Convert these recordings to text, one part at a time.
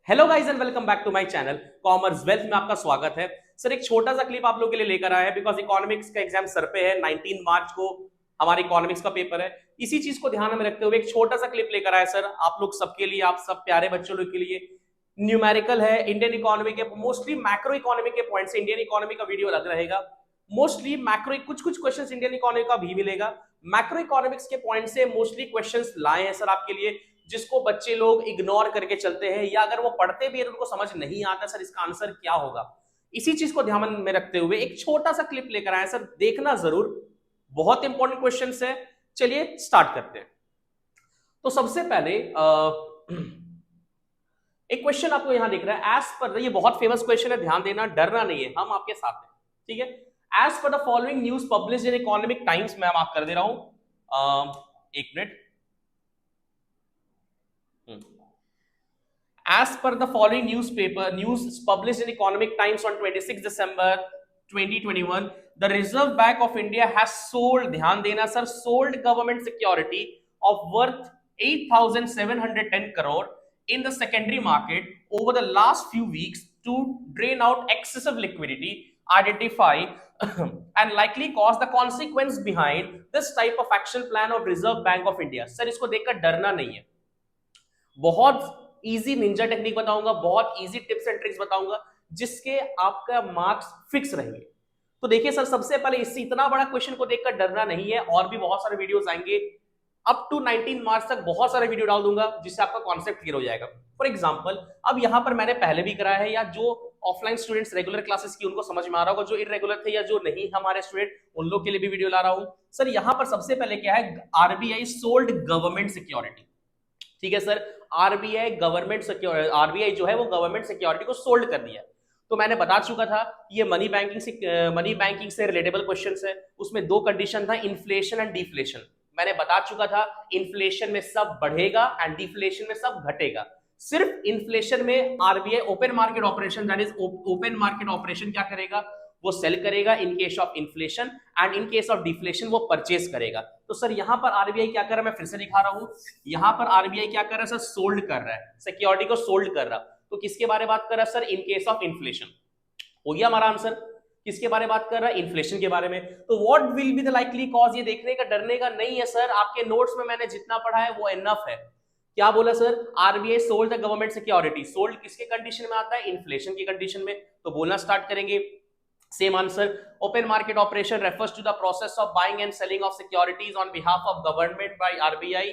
Hello guys and welcome back to my channel Commerce Wealth में आपका स्वागत है। सर एक छोटा सा क्लिप आप लोगों के लिए लेकर आया है बिकॉज इकोनॉमिक्स का एग्जाम सर पे है। 19 मार्च को हमारे इकोनॉमिक्स का पेपर है। इसी चीज को ध्यान में रखते हुए एक छोटा सा क्लिप लेकर आया सर आप लोग सबके लिए, आप सब प्यारे बच्चों लोग के लिए। न्यूमेरिकल है, इंडियन इकोनॉमी के मोस्टली मैक्रो इकोनॉमी के पॉइंट से इंडियन इकोनॉमी का वीडियो अलग रहेगा। मोस्टली मैक्रो कुछ कुछ क्वेश्चंस इंडियन इकोनॉमी का भी मिलेगा। मैक्रो इकोनॉमिक्स के पॉइंट से मोस्टली क्वेश्चंस लाए हैं सर आपके लिए, जिसको बच्चे लोग इग्नोर करके चलते हैं या अगर वो पढ़ते भी है तो उनको समझ नहीं आता सर इसका आंसर क्या होगा। इसी चीज को ध्यान में रखते हुए एक छोटा सा क्लिप लेकर आए सर, देखना जरूर, बहुत इंपॉर्टेंट क्वेश्चंस है। चलिए स्टार्ट करते हैं। तो सबसे पहले एक क्वेश्चन आपको यहां दिख रहा है। एज पर, ये बहुत फेमस क्वेश्चन है, ध्यान देना, डरना नहीं है, हम आपके साथ हैं, ठीक है। As per the following news publish in Economic Times, मैं मार्क कर दे रहा हूं, एक minute. As per the following news published in Economic Times on 26 December 2021, the Reserve Bank of India has sold, ध्यान देना sir, sold government security of worth 8,710 crore in the secondary market over the last few weeks to drain out excessive liquidity, identify and likely cause the consequence behind this type of action plan of Reserve Bank of India। Sir इसको देखकर डरना नहीं है, बहुत easy Ninja technique बताऊंगा, बहुत easy tips and tricks बताऊंगा जिसके आपका मार्क्स फिक्स रहेंगे। तो देखिए सर, सबसे पहले इससे इतना बड़ा क्वेश्चन को देखकर डरना नहीं है, और भी बहुत सारे वीडियोस आएंगे अप टू 19 मार्च तक, बहुत सारे वीडियो डाल दूंगा जिससे आपका कॉन्सेप्ट क्लियर हो जाएगा। फॉर एग्जांपल, अब यहां पर मैंने पहले भी कराया है, या जो ऑफलाइन स्टूडेंट्स रेगुलर क्लासेस की उनको समझ में आ रहा होगा, जो इरेगुलर थे या जो नहीं हमारे स्टूडेंट, उन लोग के लिए भी वीडियो ला रहा हूं। सर यहां पर सबसे पहले क्या है, आरबीआई सोल्ड गवर्नमेंट सिक्योरिटी, ठीक है sir. RBI government security, RBI जो है वो गवर्नमेंट सिक्योरिटी को सोल्ड कर दिया। तो मैंने बता चुका था ये मनी बैंकिंग से रिलेटेबल क्वेश्चंस है। उसमें दो कंडीशन था, इन्फ्लेशन एंड डिफ्लेशन। मैंने बता चुका था इन्फ्लेशन में सब बढ़ेगा एंड डिफ्लेशन में सब घटेगा। सिर्फ इन्फ्लेशन में RBI open market operation, that is open market operation क्या करेगा, वो सेल करेगा इन case of inflation, and in case of deflation वो परचेज करेगा। तो सर यहां पर आरबीआई क्या कर रहा है, मैं फिर से दिखा रहा हूं, यहां पर आरबीआई क्या कर रहा है सर, सोल्ड कर रहा है, सिक्योरिटी को सोल्ड कर रहा। तो किसके बारे में बात कर रहा है sir, in case of inflation. हो गया हमारा आंसर, किसके बारे में बात कर रहा है, इन्फ्लेशन के बारे में। तो what will be the likely cause, ये देखने का डरने का नहीं है सर, आपके नोट्स में मैंने जितना पढ़ा है वो इनफ है। क्या बोला sir, RBI sold the government security, sold किसके कंडीशन में आता है, इन्फ्लेशन की कंडीशन में। तो बोलना स्टार्ट करेंगे, same answer. Open market operation refers to the process of buying and selling of securities on behalf of government by RBI,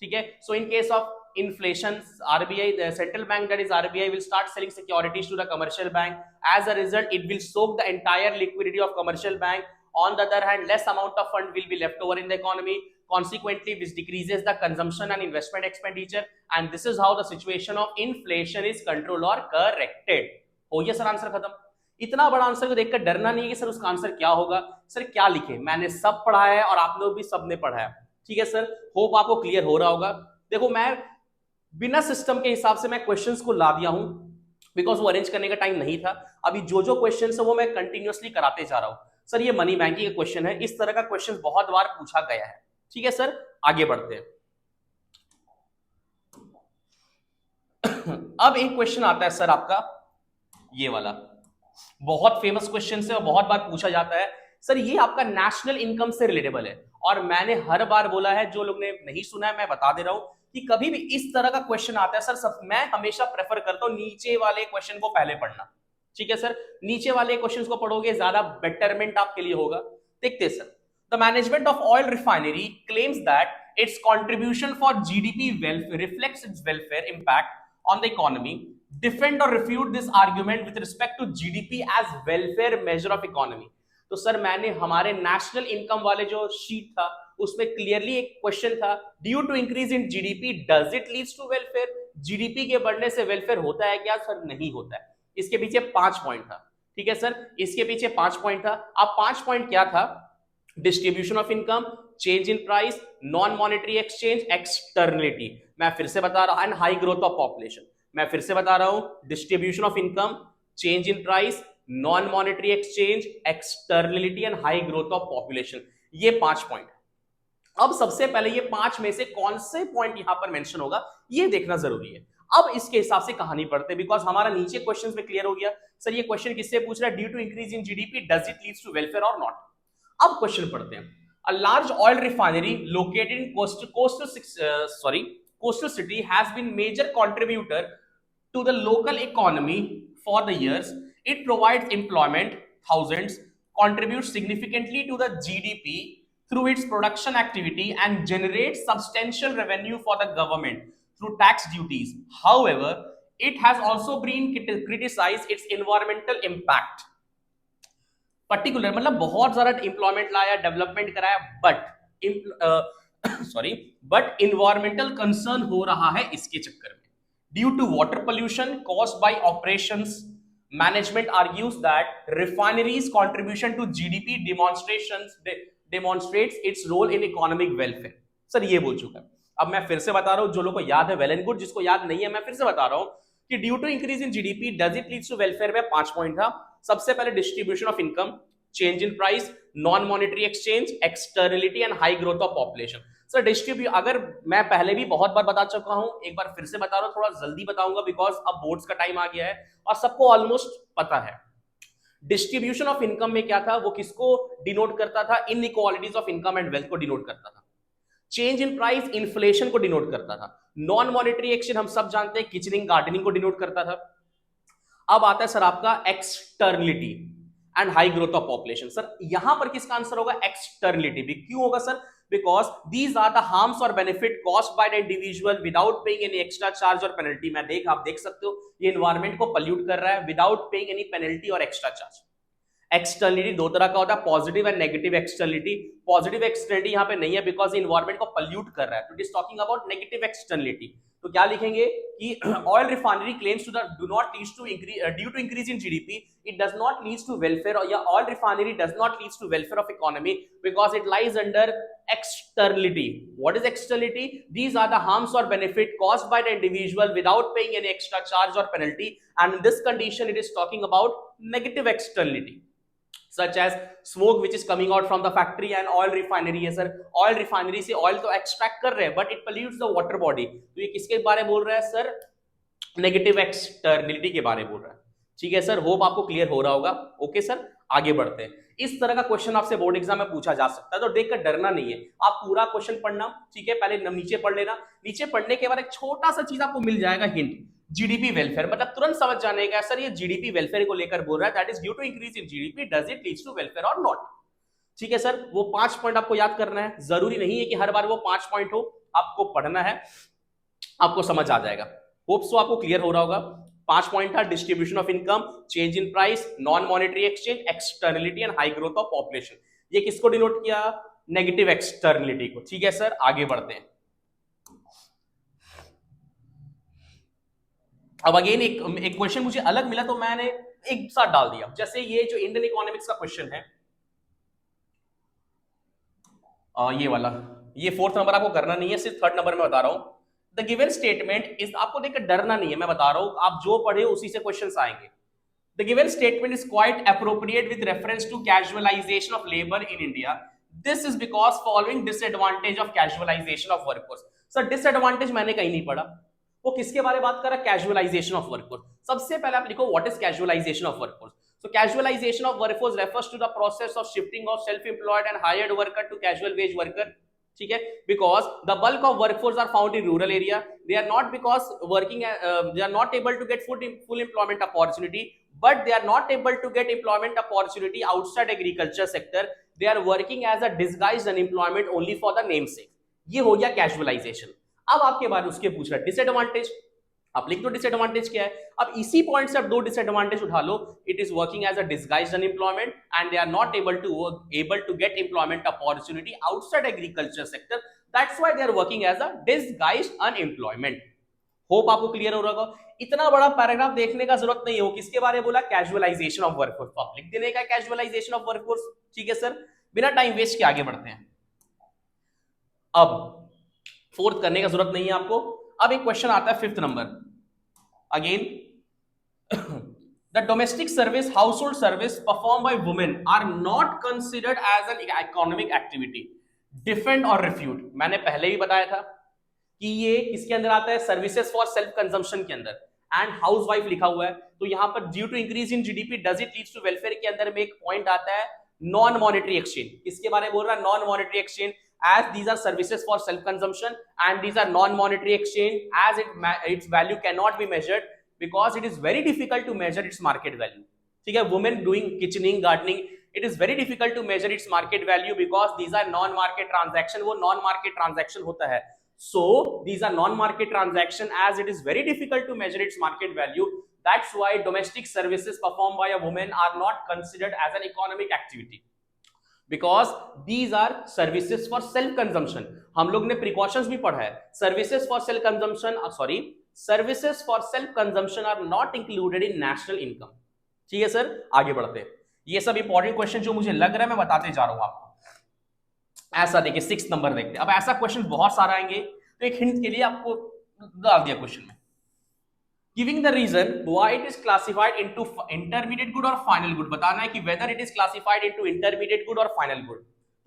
ठीक है। So in case of inflation, RBI, the central bank, that is RBI, will start selling securities to the commercial bank. As a result, it will soak the entire liquidity of commercial bank. On the other hand, less amount of fund will be left over in the economy, consequently which decreases the consumption and investment expenditure, and this is how the situation of inflation is controlled or corrected। हो गया sir answer खत्म। इतना बड़ा answer को देखकर डरना नहीं है कि सर उसका आंसर क्या होगा, सर क्या लिखे, मैंने सब पढ़ा है और आप लोग भी सबने पढ़ा है, ठीक है सर। होप आपको क्लियर हो रहा होगा। देखो मैं बिना सिस्टम के हिसाब से मैं क्वेश्चंस को ला दिया हूं बिकॉज वो अरेंज करने का टाइम नहीं था। अभी जो जो क्वेश्चंस है वो मैं कंटिन्यूअसली कराते जा रहा हूं। सर ये मनी बैंकिंग का क्वेश्चन है, इस तरह का क्वेश्चन बहुत बार पूछा गया है, ठीक है सर। आगे बढ़ते हैं। अब एक क्वेश्चन आता है सर आपका ये वाला, बहुत फेमस क्वेश्चन है और बहुत बार पूछा जाता है। सर ये आपका नेशनल इनकम से रिलेटेबल है, और मैंने हर बार बोला है, जो लोग ने नहीं सुना है मैं बता दे रहा हूं कि कभी भी इस तरह का क्वेश्चन आता है सर, मैं हमेशा प्रेफर करता हूं नीचे वाले क्वेश्चन को पहले पढ़ना, ठीक है सर। नीचे वाले क्वेश्चन को पढ़ोगे ज्यादा बेटरमेंट आपके लिए होगा। देखते sir, the management of oil refinery claims that its contribution for GDP welfare reflects its welfare impact on the economy, defend और refute this argument with respect to GDP as welfare measure of economy. तो sir मैंने हमारे national income वाले जो sheet था उसमें clearly एक question था, due to increase in GDP does it leads to welfare, GDP के बढ़ने से वेलफेयर होता है क्या, सर नहीं होता है। इसके पीछे 5 पॉइंट था, ठीक है सर, इसके पीछे 5 पॉइंट था। अब 5 पॉइंट क्या था, distribution of income, change in price, non monetary exchange, externality, मैं फिर से बता रहा हूं, and high growth of population. मैं फिर से बता रहा हूं, distribution of income, change in price, non monetary exchange, externality and high growth of population, ये 5 पॉइंट। अब सबसे पहले ये 5 में से कौन से पॉइंट यहां पर मेंशन होगा ये देखना जरूरी है। अब इसके हिसाब से कहानी पढ़ते हैं, बिकॉज हमारा नीचे क्वेश्चन में क्लियर हो गया सर ये क्वेश्चन किससे पूछ रहा है, due to increase in GDP does it leads to welfare और नॉट। अब क्वेश्चन पढ़ते हैं। A large oil refinery located in coastal city has been major contributor to the local economy for the years. It provides employment, thousands, contributes significantly to the GDP through its production activity and generates substantial revenue for the government through tax duties. However, it has also been criticized its environmental impact. Particular मतलब बहुत ज्यादा employment लाया, development कराया, but environmental concern हो रहा है इसके चक्कर में due to water pollution caused by operations. Management argues that refineries contribution to GDP demonstrates its role in economic welfare. Sir ये बोल चुका है, अब मैं फिर से बता रहा हूं, जो लोग को याद है वेल एंड गुड, जिसको याद नहीं है मैं फिर से बता रहा हूं कि due to increase in GDP does it leads to welfare में 5 पॉइंट था। सबसे पहले distribution of income, change in price, non monetary exchange, externality and high growth of population. Sir distribute अगर मैं पहले भी बहुत बार बता चुका हूं, एक बार फिर से बता रहा हूं, थोड़ा जल्दी बताऊंगा बिकॉज अब बोर्ड्स का टाइम आ गया है और सबको ऑलमोस्ट पता है। डिस्ट्रीब्यूशन ऑफ इनकम में क्या था, वो किसको डिनोट करता था, inequalities of income and wealth को डिनोट करता था। चेंज इन प्राइस इन्फ्लेशन को डिनोट करता था। नॉन मॉनेटरी एक्सचेंज हम सब जानते हैं किचनिंग गार्डनिंग को डिनोट करता था। अब आता है सर आपका externality and high growth of population. Sir यहां पर किसका आंसर होगा, एक्सटर्नलिटी। भी क्यों होगा sir, because these are the harms और benefit caused by the individual without paying any extra charge और पेनल्टी। आप देख सकते हो ये एनवायरमेंट को पल्यूट कर रहा है विदाउट पेइंग एनी पेनल्टी और एक्स्ट्रा चार्ज। एक्सटर्नलिटी दो तरह का होता है, positive and negative externality. Positive externality यहाँ पे नहीं है बिकॉज एनवायरमेंट को पल्यूट कर रहा है, तो it is talking about negative externality. तो क्या लिखेंगे कि oil refinery claims to the do not leads to due to increase in GDP it does not leads to welfare, या oil refinery does not leads to welfare of economy because it lies under externality. What is externality? These are the harms or benefit caused by the individual without paying any extra charge or penalty, and in this condition it is talking about negative externality such as smoke which is coming out from the factory and oil refinery है sir. oil refinery से oil तो extract कर रहे हैं but it pollutes the water body। तो ये किसके बारे में बोल रहा है सर, negative externality के बारे में बोल रहा है। ठीक है सर, होप आपको क्लियर हो रहा होगा। ओके सर, आगे बढ़ते हैं। इस तरह का क्वेश्चन आपसे बोर्ड एग्जाम में पूछा जा सकता है, तो देखकर डरना नहीं है, आप पूरा क्वेश्चन पढ़ना। ठीक है, पहले नीचे पढ़ लेना, नीचे पढ़ने के बाद एक छोटा सा चीज आपको मिल जाएगा, हिंट, जीडीपी वेलफेयर। मतलब तुरंत समझ जाने का सर ये जीडीपी वेलफेयर को लेकर बोल रहा है, that is due to increase in GDP does it leads to welfare और नॉट। ठीक है सर, वो 5 पॉइंट आपको याद करना है, जरूरी नहीं है कि हर बार वो 5 पॉइंट हो, आपको पढ़ना है, आपको समझ आ जाएगा। होप सो आपको क्लियर हो रहा होगा। 5 पॉइंट था, distribution of income, change in price, non monetary exchange, externality and high growth of population. ये किसको डिनोट किया, नेगेटिव एक्सटर्नलिटी को। ठीक है सर, आगे बढ़ते हैं। अब अगेन एक क्वेश्चन मुझे अलग मिला तो मैंने एक साथ डाल दिया। जैसे ये जो इंडियन इकोनॉमिक्स का क्वेश्चन है, ये वाला, ये 4th नंबर आपको करना नहीं है, सिर्फ 3rd नंबर में बता रहा हूं। The given statement is, आपको देखकर डरना नहीं है, मैं बता रहा हूं, आप जो पढ़े उसी से क्वेश्चंस आएंगे। The given statement is quite appropriate with reference to casualization of labor in India. This is because following disadvantage of casualization of workforce. Sir, disadvantage मैंने कहीं नहीं पढ़ा, वो किसके बारे में बात कर रहा है, casualization of workforce। सबसे पहले आप लिखो what is casualization of workforce। So casualization of workforce refers to the process of shifting of self-employed and hired worker to casual wage worker। ठीक है, because the bulk of workforce are found in rural area, they are not because working they are not able to get full employment opportunity, but they are not able to get employment opportunity outside agriculture sector, they are working as a disguised unemployment only for the namesake। ये हो गया casualization। अब आपके बारे में उसके पूछ रहा है डिसएडवांटेज, आप लिख दो डिसएडवांटेज क्या है। अब इसी पॉइंट से आप 2 डिसएडवांटेज उठा लो, it is working as a disguised unemployment and they are not able to get employment opportunity outside agriculture sector, that's why they are working as a disguised unemployment. Hope आपको clear हो रहा होगा। इतना बड़ा paragraph देखने का जरूरत नहीं है, वो किसके बारे में बोला, कैजुअलाइजेशन ऑफ वर्कफोर्स। तो आप लिख देने का कैजुअलाइजेशन ऑफ वर्कफोर्स। ठीक है सर, बिना टाइम वेस्ट के आगे बढ़ते हैं। अब 4th करने का जरूरत नहीं है आपको। अब एक क्वेश्चन आता है 5th number, again, the domestic service household service performed by women are not considered as an economic activity, defend or refute। मैंने पहले भी बताया था कि ये किसके अंदर आता है, सर्विसेज फॉर सेल्फ कंजम्पशन के अंदर, एंड हाउस वाइफ लिखा हुआ है, तो यहाँ पर due to increase in GDP does it leads to welfare के अंदर में एक पॉइंट आता है नॉन मॉनेटरी एक्सचेंज। किसके बारे में बोल रहा है, non monetary exchange, as these are services for self consumption and these are non monetary exchange, as its value cannot be measured because it is very difficult to measure its market value। ठीक है, women doing kitchening, gardening, it is very difficult to measure its market value because these are non market transaction, वो non market transaction होता है, so these are non market transaction, as it is very difficult to measure its market value, that's why domestic services performed by a woman are not considered as an economic activity because these are services for self consumption। हम लोग ने precautions भी पढ़ा है, services for self consumption services for self consumption are not included in national income। ठीक है sir, आगे बढ़ते हैं, ये सब इंपॉर्टेंट क्वेश्चन जो मुझे लग रहा है मैं बताते जा रहा हूं आपको। ऐसा देखिए 6 नंबर देखते हैं, अब ऐसा क्वेश्चन बहुत सारा आएंगे तो एक हिंट के लिए आपको डाल दिया क्वेश्चन में, giving the reason why it is classified into intermediate good or final good, बताना है कि whether it is classified into intermediate good or final good।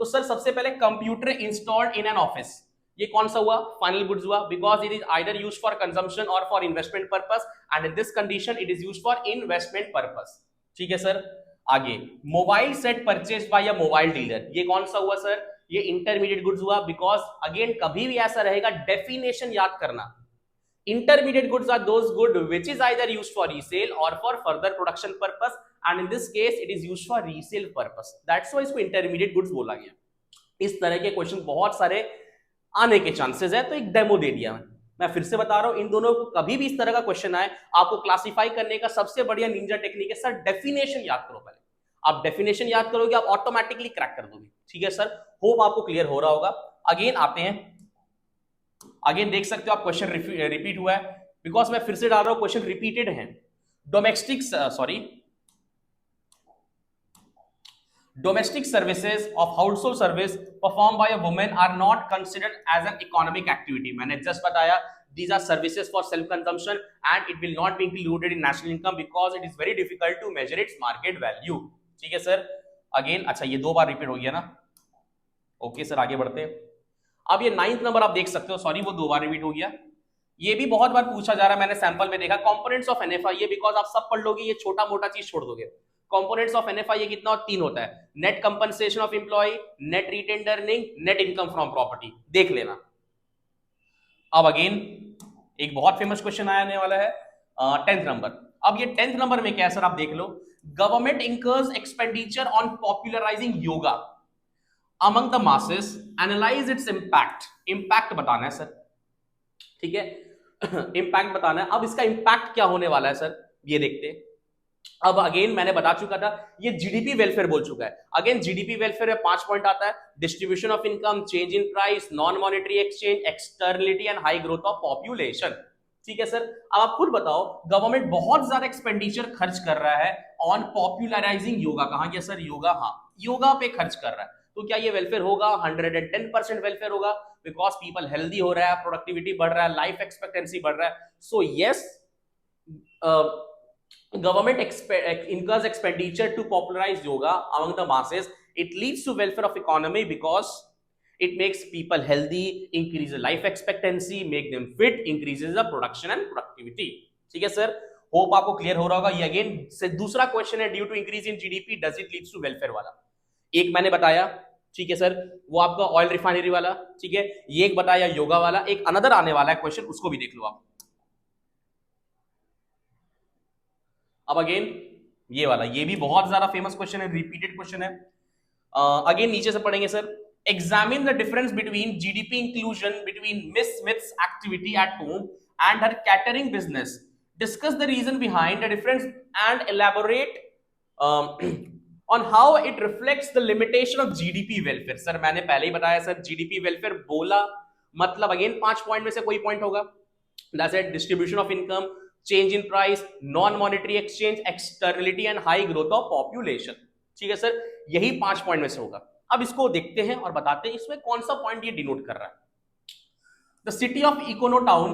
तो सर सबसे पहले computer installed in an office, ये कौन सा हुआ, फाइनल गुड्स हुआ, because it is either used for consumption और for investment purpose, and in this condition it is used for investment purpose. ठीक है सर, आगे mobile set purchase by a mobile dealer, ये कौन सा हुआ सर, ये इंटरमीडिएट गुड्स हुआ, बिकॉज अगेन कभी भी ऐसा रहेगा, डेफिनेशन याद करना, intermediate goods are those good which is either used for resale or for further production purpose, and in this case it is used for resale purpose, that's why इसको intermediate goods बोला गया। इस तरह के question बहुत सारे आने के चांसेस है, तो एक डेमो दे दिया मैं फिर से बता रहा हूं, इन दोनों को कभी भी इस तरह का क्वेश्चन आए, आपको क्लासिफाई करने का सबसे बढ़िया निंजा टेक्निक है सर, डेफिनेशन याद करो पहले, आप डेफिनेशन याद करोगे आप ऑटोमेटिकली क्रैक कर दोगे। ठीक है सर, होप आपको क्लियर हो रहा होगा। अगेन आते हैं, अगेन देख सकते हो आप क्वेश्चन रिपीट हुआ है, बिकॉज मैं फिर से डाल रहा हूं, क्वेश्चन रिपीटेड है। Domestic services of household service perform by a women are not considered as an economic activity. मैंने जस्ट बताया these are services for self consumption and it will not be included in national income because it is very difficult to measure its market value। ठीक है sir, again अच्छा ये 2 बार repeat हो गया ना, okay sir आगे बढ़ते हैं। अब ये 9th नंबर आप देख सकते हो, सॉरी वो 2 बार रिपीट हो गया, ये भी बहुत बार पूछा जा रहा है, मैंने सैंपल में देखा, कंपोनेंट्स ऑफ एनएफआई, बिकॉज आप सब पढ़ लोगे, ये छोटा मोटा चीज छोड़ दोगे। कंपोनेंट्स ऑफ एनएफआई कितना, 3 होता है, net compensation of employ, net retained earning, net income from property, देख लेना। अब अगेन एक बहुत फेमस क्वेश्चन आने वाला है 10th नंबर। अब ये 10th नंबर में क्या है सर, आप देख लो, government incurs expenditure on popularising yoga among the masses, analyse its impact, impact बताना है सर, ठीक है इंपैक्ट बताना है। अब इसका इंपैक्ट क्या होने वाला है सर, ये देखते हैं। अब अगेन मैंने बता चुका था, ये जीडीपी वेलफेयर बोल चुका है, अगेन जीडीपी वेलफेयर में 5 पॉइंट आता है, distribution of income, change in price, non monetary exchange, externality and high growth of population. ठीक है सर, अब आप खुद बताओ, गवर्नमेंट बहुत ज्यादा एक्सपेंडिचर खर्च कर रहा है ऑन पॉपुलराइजिंग योगा, कहां गया सर योगा, हाँ योगा पे खर्च कर रहा है, तो क्या ये वेलफेयर होगा, 110% वेलफेयर होगा, बिकॉज पीपल हेल्दी हो रहा है, प्रोडक्टिविटी बढ़ रहा है, लाइफ एक्सपेक्टेंसी बढ़ रहा है। So yes, government incurs expenditure to popularize yoga among the masses, it leads to welfare of economy because it makes people healthy, increases life expectancy, make them fit, increases the production and productivity। ठीक है sir, hope आपको clear हो रहा होगा। ये again से दूसरा question है, due to increase in GDP does it leads to welfare वाला, एक मैंने बताया, ठीक है सर, वो आपका ऑयल रिफाइनरी वाला, ठीक है, ये एक बताया योगा वाला, एक अनदर आने वाला है क्वेश्चन, उसको भी देख लो आप। अब अगेन ये वाला, ये भी बहुत ज्यादा फेमस क्वेश्चन है, रिपीटेड क्वेश्चन है। अगेन नीचे से पढ़ेंगे sir, examine the difference between GDP inclusion between Miss Smith's activity at home and her catering business, discuss the reason behind the difference and elaborate on how it reflects the limitation of GDP welfare. Sir मैंने पहले ही बताया sir, GDP welfare बोला मतलब again 5 point में से कोई point होगा, that's it, distribution of income, change in price, non monetary exchange, externality and high growth of population. ठीक है सर, यही 5 पॉइंट में से होगा। अब इसको देखते हैं और बताते हैं इसमें कौन सा पॉइंट ये डिनोट कर रहा है। The city of Econo Town,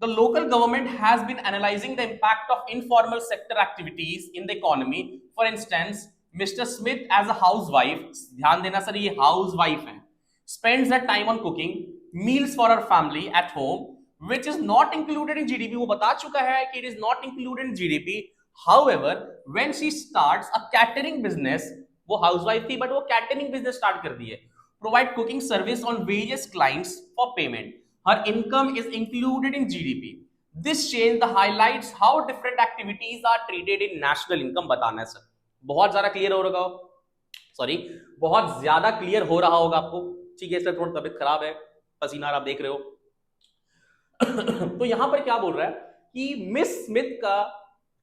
the local government has been analysing the impact of informal sector activities in the economy. For instance, mister Smith as a housewife, ध्यान देना सर ये housewife है, spends that time on cooking, meals for our family at home which is not included in GDP. वो बता चुका है कि it is not included in GDP. However when she starts a catering business, वो housewife थी but वो catering business start कर दी है, provide cooking service on various clients for payment, her income is included in GDP. This change the highlights how different activities are treated in national income. बताना है sir, बहुत ज्यादा clear हो रहा होगा, सॉरी बहुत ज्यादा क्लियर हो रहा होगा आपको। ठीक है सर, थोड़ी तबीयत खराब है, पसीना आप देख रहे हो। तो यहां पर क्या बोल रहा है कि मिस स्मिथ का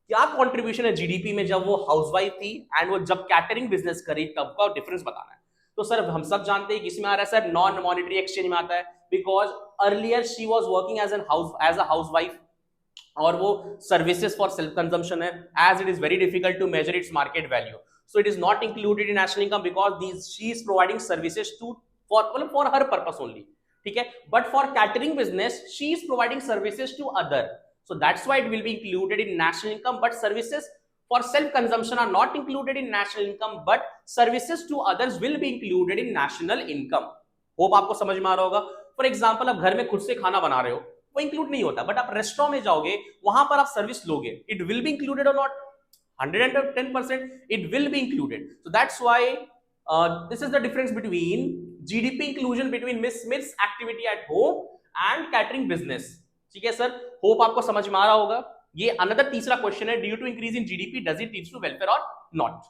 क्या कंट्रीब्यूशन है जीडीपी में जब वो हाउसवाइफ थी एंड वो जब कैटरिंग बिजनेस करी, तब का डिफरेंस बताना है। तो सर हम सब जानते हैं किसमें आ रहा है सर, नॉन मॉनेटरी एक्सचेंज में आता है, because earlier she was working as a housewife और वो सर्विसेज फॉर सेल्फ कंजम्पशन है, as it is very difficult to measure its market value, so it is not included in national income because these she is providing services to for her purpose only. ठीक है, but for catering business she is providing services to other, so that's why it will be included in national income, but services for self consumption are not included in national income, but services to others will be included in national income. Hope आपको समझ में आ रहा होगा। For example आप घर में खुद से खाना बना रहे हो, वो इंक्लूड नहीं होता, बट आप रेस्टोरेंट में जाओगे, वहां पर आप सर्विस लोगे, इट विल बी इंक्लूडेड और not, 110% it will be included. So that's why this is the difference between GDP inclusion between Miss Smith's activity at home and catering business. ठीक है सर, होप आपको समझ में आ रहा होगा। ये अनदर तीसरा क्वेश्चन है, due to increase in GDP does it leads to welfare और नॉट।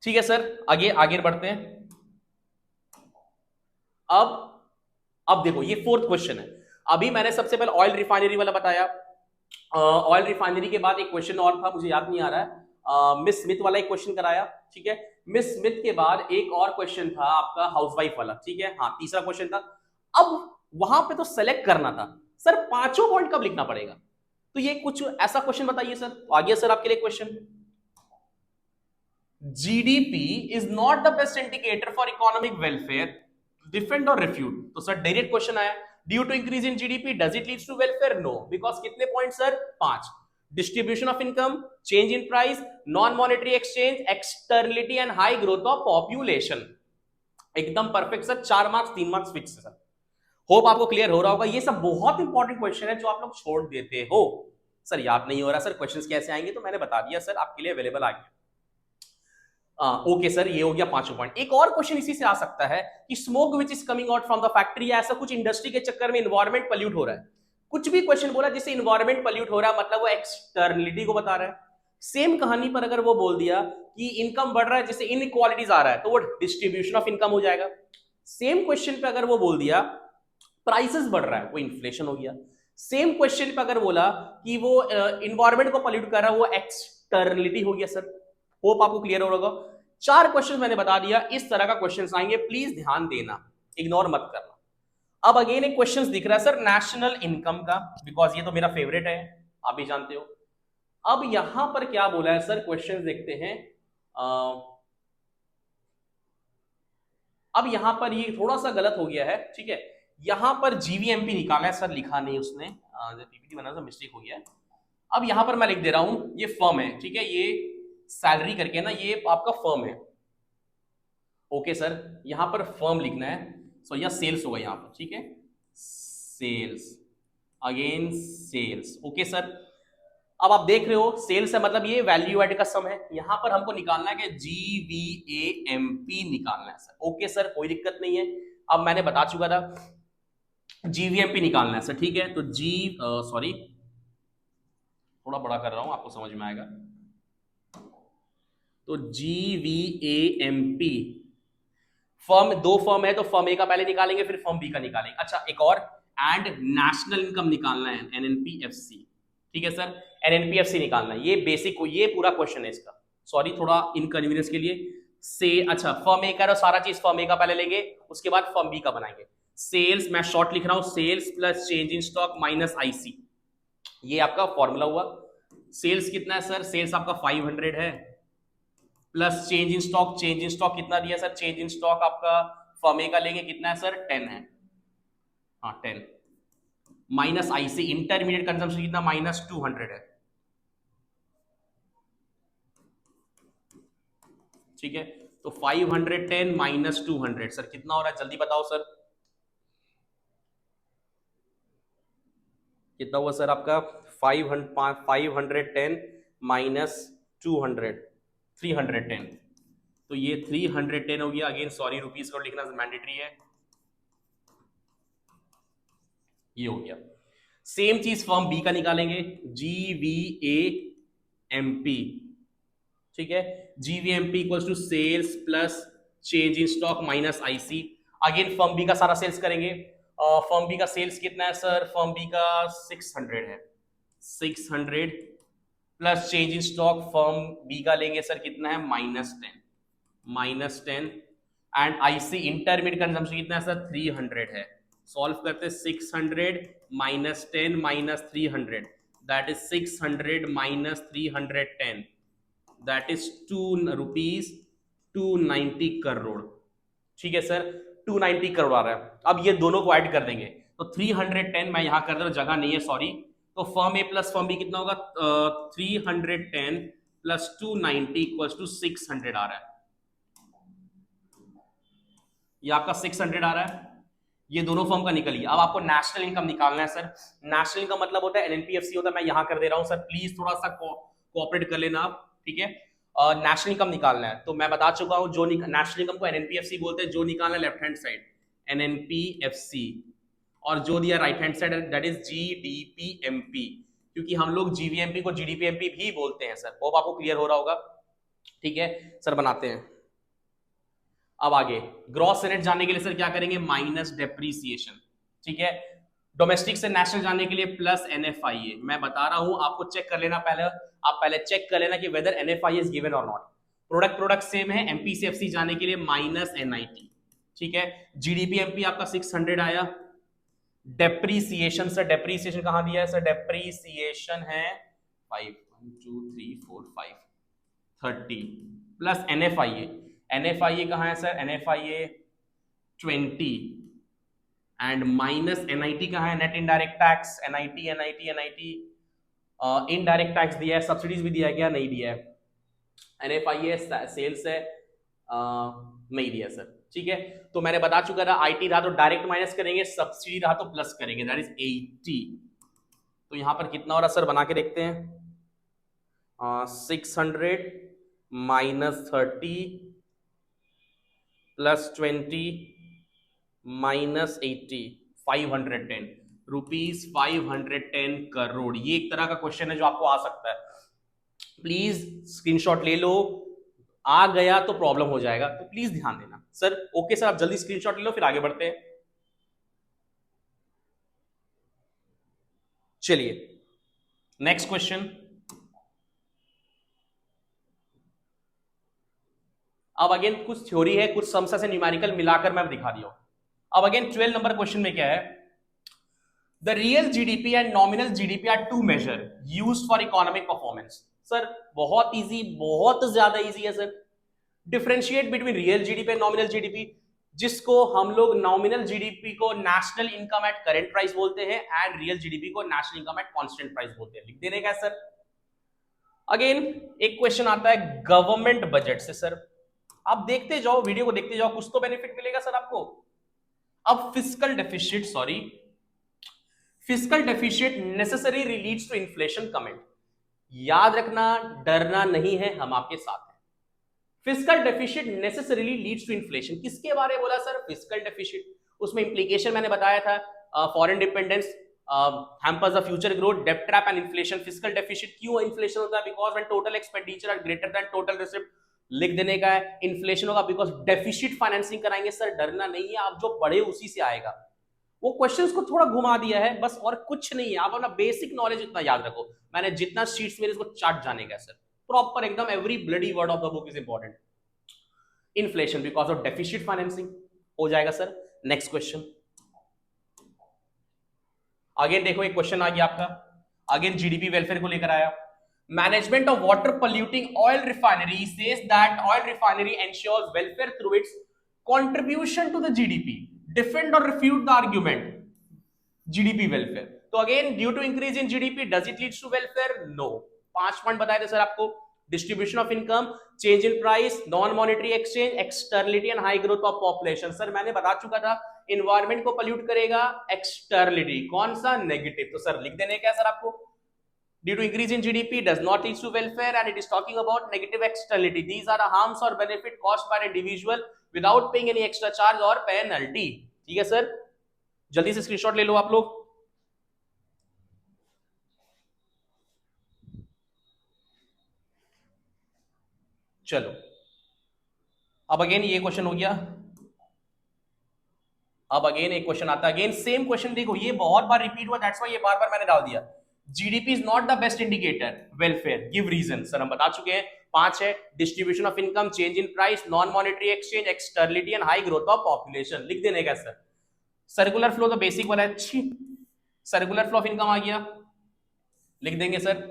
ठीक है सर, आगे आगे बढ़ते हैं। अब देखो ये फोर्थ क्वेश्चन है। अभी मैंने सबसे पहले ऑयल रिफाइनरी वाला बताया, ऑयल रिफाइनरी के बाद एक क्वेश्चन और था, मुझे याद नहीं आ रहा है, मिस स्मिथ वाला एक क्वेश्चन कराया। ठीक है, मिस स्मिथ के बाद एक और क्वेश्चन था आपका हाउसवाइफ वाला। ठीक है, हाँ तीसरा क्वेश्चन था। अब वहां पे तो सेलेक्ट करना था सर, पांचों पॉइंट कब लिखना पड़ेगा, तो ये कुछ ऐसा क्वेश्चन बताइए सर। तो आ गया सर आपके लिए question, GDP is not the best indicator for economic welfare, defend और रिफ्यूट। तो सर डायरेक्ट क्वेश्चन आया, due to increase in GDP does it leads to welfare, no, because कितने point sir, 5, distribution of income, change in price, non monetary exchange, externality and high growth of population. एकदम perfect sir, 4 marks 3 marks fix sir. Hope आपको clear हो रहा होगा। ये सब बहुत important question है जो आप लोग छोड़ देते हो, सर याद नहीं हो रहा सर, क्वेश्चंस कैसे आएंगे, तो मैंने बता दिया सर, आपके लिए अवेलेबल आ गया। ओके सर, ये हो गया पांचों पॉइंट। एक और क्वेश्चन इसी से आ सकता है कि smoke which is coming out from the factory, ऐसा कुछ इंडस्ट्री के चक्कर में इन्वायरमेंट पल्यूट हो रहा है, कुछ भी क्वेश्चन बोला जिससे इन्वायरमेंट पल्यूट हो रहा है, मतलब वो एक्सटर्नलिटी को बता रहा है। सेम कहानी पर अगर वो बोल दिया कि इनकम बढ़ रहा है जिससे इनइक्वालिटीज आ रहा है, तो वो डिस्ट्रीब्यूशन ऑफ इनकम हो जाएगा। सेम क्वेश्चन पे अगर वो बोल दिया प्राइसेस बढ़ रहा है, वो इन्फ्लेशन हो गया। सेम क्वेश्चन पे अगर बोला कि वो इन्वायरमेंट को पॉल्यूट कर रहा है, वो एक्सटर्नलिटी हो गया सर। होप आपको क्लियर होगा। 4 क्वेश्चन मैंने बता दिया, इस तरह का क्वेश्चन आएंगे, प्लीज ध्यान देना, इग्नोर मत करना। अब अगेन एक क्वेश्चन दिख रहा है सर नेशनल इनकम का, बिकॉज ये तो मेरा फेवरेट है, आप भी जानते हो। अब यहां पर क्या बोला है सर, क्वेश्चन देखते हैं। अब यहां पर ये थोड़ा सा गलत हो गया है। ठीक है, यहां पर जीवीएमपी निकाला है सर, लिखा नहीं उसने, पीपीटी बना था, मिस्टेक हो गया है। अब यहां पर मैं लिख दे रहा हूं, ये फर्म है। ठीक है, ये सैलरी करके ना, ये आपका फर्म है। ओके सर, यहां पर फर्म लिखना है, सो यह सेल्स होगा यहां पर। ठीक है, sales, again sales. Okay sir, अब आप देख रहे हो सेल्स है, मतलब ये वैल्यू एड का सम है। यहां पर हमको निकालना है कि जीवीएएमपी निकालना है सर। ओके सर, कोई दिक्कत नहीं है, अब मैंने बता चुका था जीवीएमपी निकालना है सर। ठीक है, तो सॉरी थोड़ा बड़ा कर रहा हूं, आपको समझ में आएगा। तो जीवीएएमपी, फर्म, 2 फर्म है तो फर्म ए का पहले निकालेंगे, फिर फर्म बी का निकालेंगे। अच्छा एक और, एंड नेशनल इनकम निकालना है, एनएनपीएफसी। ठीक है सर, एनएनपीएफसी निकालना है, ये बेसिक, ये पूरा क्वेश्चन है इसका। सॉरी थोड़ा इनकन्वीनियंस के लिए से, अच्छा फर्म ए का सारा चीज फर्म ए का पहले लेंगे, उसके बाद फर्म बी का बनाएंगे। सेल्स, मैं शॉर्ट लिख रहा हूं, sales plus change in stock minus IC, ये आपका फॉर्मूला हुआ। सेल्स कितना है सर, सेल्स आपका 500 है, plus change in stock, change in stock कितना दिया सर, चेंज इन स्टॉक आपका फर्म ए का लेंगे कितना है सर, 10 है, हाँ 10, माइनस आईसी, इंटरमीडिएट कंजम्पशन कितना, माइनस 200 है। ठीक है, तो 510 माइनस 200 सर कितना हो रहा है, जल्दी बताओ सर। कितना हुआ सर आपका 510 माइनस 200 310, तो ये 310 हो गया। अगेन सॉरी रुपीस को लिखना मैंडेटरी है, ये हो गया। सेम चीज फर्म बी का निकालेंगे, GVAMP, ठीक है, GVMP equals to sales plus change in stock minus IC। Again firm B का सारा सेल्स करेंगे। फर्म बी का सेल्स कितना है सर, फर्म बी का 600 है, 600 plus change in stock firm B का लेंगे सर कितना है -10 एंड IC इंटरमीडिएट कंजम्पशन कितना है सर 300 है। सॉल्व करते 600 -10 -300 that is 600 -310 that is 2 rupees 290 crore, ठीक है सर 290 करोड़ आ रहा है। अब ये दोनों को ऐड कर देंगे तो 310 मैं यहां कर दे रहा हूं, जगह नहीं है सॉरी, तो फर्म ए प्लस फर्म बी कितना होगा 310 प्लस 290 इक्वल्स टू 600 आ रहा है, ये आपका 600 आ रहा है। ये दोनों फर्म का निकल गया। अब आपको नेशनल इनकम निकालना है सर। नेशनल इनकम मतलब होता है NNPFC होता है, मैं यहां कर दे रहा हूं सर, प्लीज थोड़ा सा कोऑपरेट कर लेना आप, ठीक है। नेशनल इनकम निकालना है तो मैं बता चुका हूं, जो नेशनल इनकम को NNPFC बोलते हैं, जो निकालना है लेफ्ट हैंड साइड NNPFC, और जो दिया right hand side that is GDPMP, क्योंकि हम लोग GVMP को GDPMP भी बोलते हैं सर। होप आपको क्लियर हो रहा होगा, ठीक है सर। बनाते हैं अब आगे ग्रॉस नेट जानने के लिए सर क्या करेंगे, माइनस डेप्रीसिएशन, ठीक है। डोमेस्टिक से नेशनल जानने के लिए प्लस NFIA। मैं बता रहा हूं आपको चेक कर लेना पहले, आप पहले चेक कर लेना कि वेदर NFIA इज गिवन और नॉट। प्रोडक्ट सेम है। MP से FC जाने के लिए माइनस NIT, ठीक है। GDPMP आपका 600 आया। डेप्रीसिएशन सर, डेप्रीसिएशन कहां दिया है सर, डेप्रीसिएशन है 5 1 2 3 4 5 30 प्लस NFIA कहां है sir, NFIA 20 and minus NIT कहां है, net indirect tax, NIT indirect tax दिया है, सब्सिडीज भी दिया है क्या, नहीं दिया है। NFIA सेल्स है, नहीं दिया सर, ठीक है। तो मैंने बता चुका था, IT रहा तो डायरेक्ट माइनस करेंगे, सब्सिडी रहा तो प्लस करेंगे, दैट इज 80। तो यहां पर कितना हो रहा सर, बना के देखते हैं, 600 minus 30 plus 20 minus 80 510 rupees 510 crore. ये एक तरह का क्वेश्चन है जो आपको आ सकता है, प्लीज स्क्रीनशॉट ले लो। आ गया तो प्रॉब्लम हो जाएगा, तो प्लीज ध्यान देना सर। ओके सर, आप जल्दी स्क्रीनशॉट ले लो, फिर आगे बढ़ते हैं। चलिए नेक्स्ट क्वेश्चन। अब अगेन कुछ थ्योरी है, कुछ सम्स से न्यूमेरिकल मिलाकर मैं दिखा दिया हूं। अब अगेन 12 नंबर क्वेश्चन में क्या है, the real GDP and nominal GDP are two measure used for economic performance. Sir बहुत इजी, बहुत ज्यादा इजी है sir. Differentiate between real GDP and nominal GDP, जिसको हम लोग नॉमिनल GDP को national income at current price बोलते हैं एंड रियल GDP को national income at constant price बोलते हैं। लिख देने का सर। अगेन एक क्वेश्चन आता है गवर्नमेंट बजट से सर, आप देखते जाओ, वीडियो को देखते जाओ, कुछ तो बेनिफिट मिलेगा सर आपको। अब fiscal deficit, sorry fiscal deficit necessary leads to inflation comment. याद रखना, डरना नहीं है, हम आपके साथ हैं। Fiscal deficit necessarily leads to inflation, किसके बारे में बोला सर, फिस्कल डेफिसिट। उसमें इंप्लीकेशन मैंने बताया था, foreign dependence hampers the future growth, डेब्ट trap and inflation. Fiscal deficit क्यों इन्फ्लेशन होता है, because when total expenditure are greater than total receipt. लिख देने का है, इन्फ्लेशन होगा बिकॉज डेफिसिट फाइनेंसिंग कराएंगे सर। डरना नहीं है, आप जो पढ़े उसी से आएगा। वो क्वेश्चंस को थोड़ा घुमा दिया है बस, और कुछ नहीं है। आप अपना बेसिक नॉलेज इतना याद रखो। मैंने जितना शीट्स मेरे इसको चार्ट जाने का सर, प्रॉपर एकदम every bloody word of the book is important. Inflation because of deficit financing हो जाएगा सर। Next question. अगेन देखो एक क्वेश्चन आ गया आपका, अगेन GDP वेलफेयर को लेकर आया। Management of water polluting oil refinery says that oil refinery ensures welfare through its contribution to the GDP। Defend और refute the argument GDP welfare. तो again due to increase in GDP does it leads to welfare, no. 5 point बताए थे sir आपको, distribution of income, change in price, non monetary exchange, externality and high growth of population. Sir मैंने बता चुका था environment को pollute करेगा, externality कौन सा, नेगेटिव। तो सर लिख देने क्या सर आपको, due to increase in GDP does not lead to welfare, and it is talking about negative externality. These are the harms or benefit caused by an individual without paying any extra charge or penalty. ठीक है sir, जल्दी से screenshot ले लो आप लोग। चलो अब again ये क्वेश्चन हो गया। अब अगेन एक क्वेश्चन आता है, अगेन सेम क्वेश्चन। देखो ये बहुत बार रिपीट हुआ, दैट्स व्हाई ये बार बार मैंने डाल दिया। GDP is not the best indicator, welfare, give reason. Sir हम बता चुके हैं, 5 है, distribution of income, change in price, non monetary exchange, externality and high growth of population. लिख देने का सर। सर्कुलर फ्लो तो बेसिक वाला है, सर्कुलर फ्लो ऑफ इनकम आ गया, लिख देंगे sir.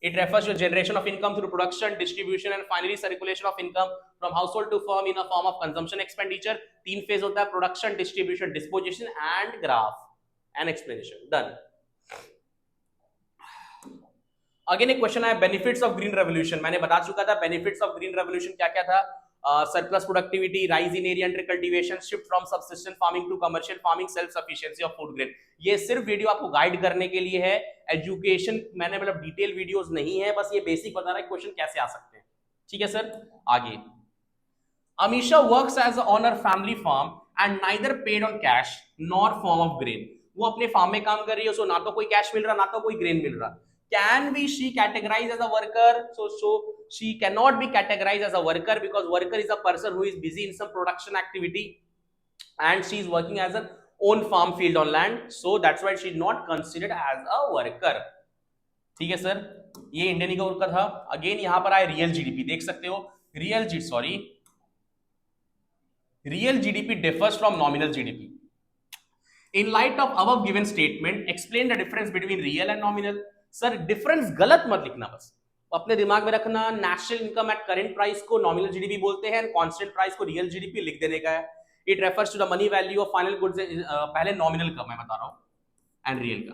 It refers to generation of income through production, distribution and finally circulation of income from household to firm in a form of consumption expenditure. 3 phase होता है, production, distribution, disposition and graph and explanation. Done. Again एक question है, benefits of green revolution. मैंने बता चुका था benefits of green revolution क्या क्या था। Surplus productivity, rise in area under cultivation, shift from subsistence farming to commercial farming, self sufficiency of food grain. ये सिर्फ वीडियो आपको गाइड करने के लिए है, एजुकेशन मैंने मतलब डिटेल वीडियोस नहीं है, बस ये बेसिक बता रहा है क्वेश्चन कैसे आ सकते हैं। ठीक है सर, आगे। Amisha works as on her family farm and neither paid on cash nor form of grain. वो अपने फार्म में काम कर रही है, उसको ना तो कोई कैश मिल रहा ना तो कोई ग्रेन मिल रहा। Can be she categorized as a worker? So she cannot be categorized as a worker because worker is a person who is busy in some production activity and she is working as an own farm field on land. So that's why she is not considered as a worker. ठीक है sir, ये Indian economy का था। Again यहां पर आए real GDP, देख सकते हो real GDP differs from nominal GDP. In light of above given statement, explain the difference between real and nominal. Sir difference गलत मत लिखना, बस अपने दिमाग में रखना। National income at current price को नॉमिनल जीडीपी बोलते हैं, कांस्टेंट प्राइस को रियल जीडीपी लिख देने का है। It refers to the money value of final goods, पहले नॉमिनल का मैं बता रहा हूं एंड रियल का।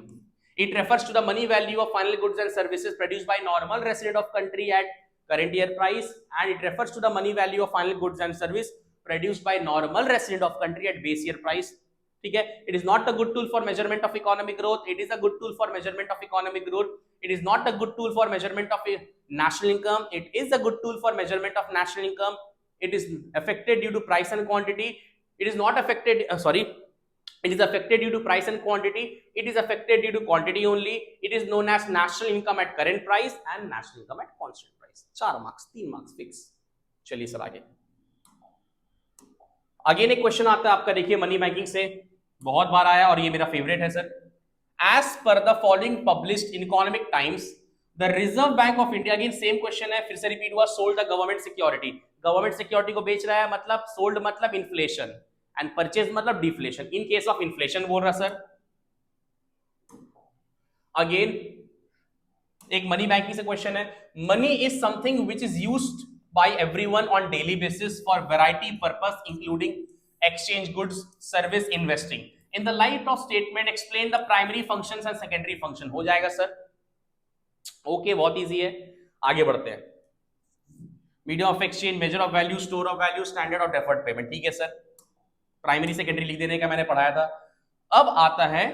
It refers to the money value of final goods and services produced by normal resident of country at current year price, and it refers to the money value of final goods and service produced by normal resident of country at base year price. ठीक है, it is not a good tool for measurement of economic growth, it is a good tool for measurement of economic growth, it is not a good tool for measurement of national income, it is a good tool for measurement of national income, it is affected due to price and quantity, it is not affected it is affected due to price and quantity, it is affected due to quantity only, it is known as national income at current price and national income at constant price. 4 marks, 3 marks fix। चलिए sir आगे। Again एक question आता है आपका, देखिए money banking से बहुत बार आया और ये मेरा फेवरेट है sir. As per the following published in Economic Times, the Reserve Bank of India, again same question है, फिर से रिपीट हुआ, sold the government security। Government security को बेच रहा है, मतलब sold मतलब इन्फ्लेशन एंड परचेज मतलब deflation. In case of inflation बोल रहा सर। अगेन एक मनी बैंकिंग से क्वेश्चन है, money is something which is used by everyone on daily basis for variety purpose including exchange goods, service, investing. In the light of statement, explain the primary functions and secondary function। हो जाएगा sir, okay बहुत easy है। आगे बढ़ते हैं। Medium of exchange, measure of value, store of value, standard of deferred payment. ठीक है sir, primary secondary लिख देने का मैंने पढ़ाया था। अब आता है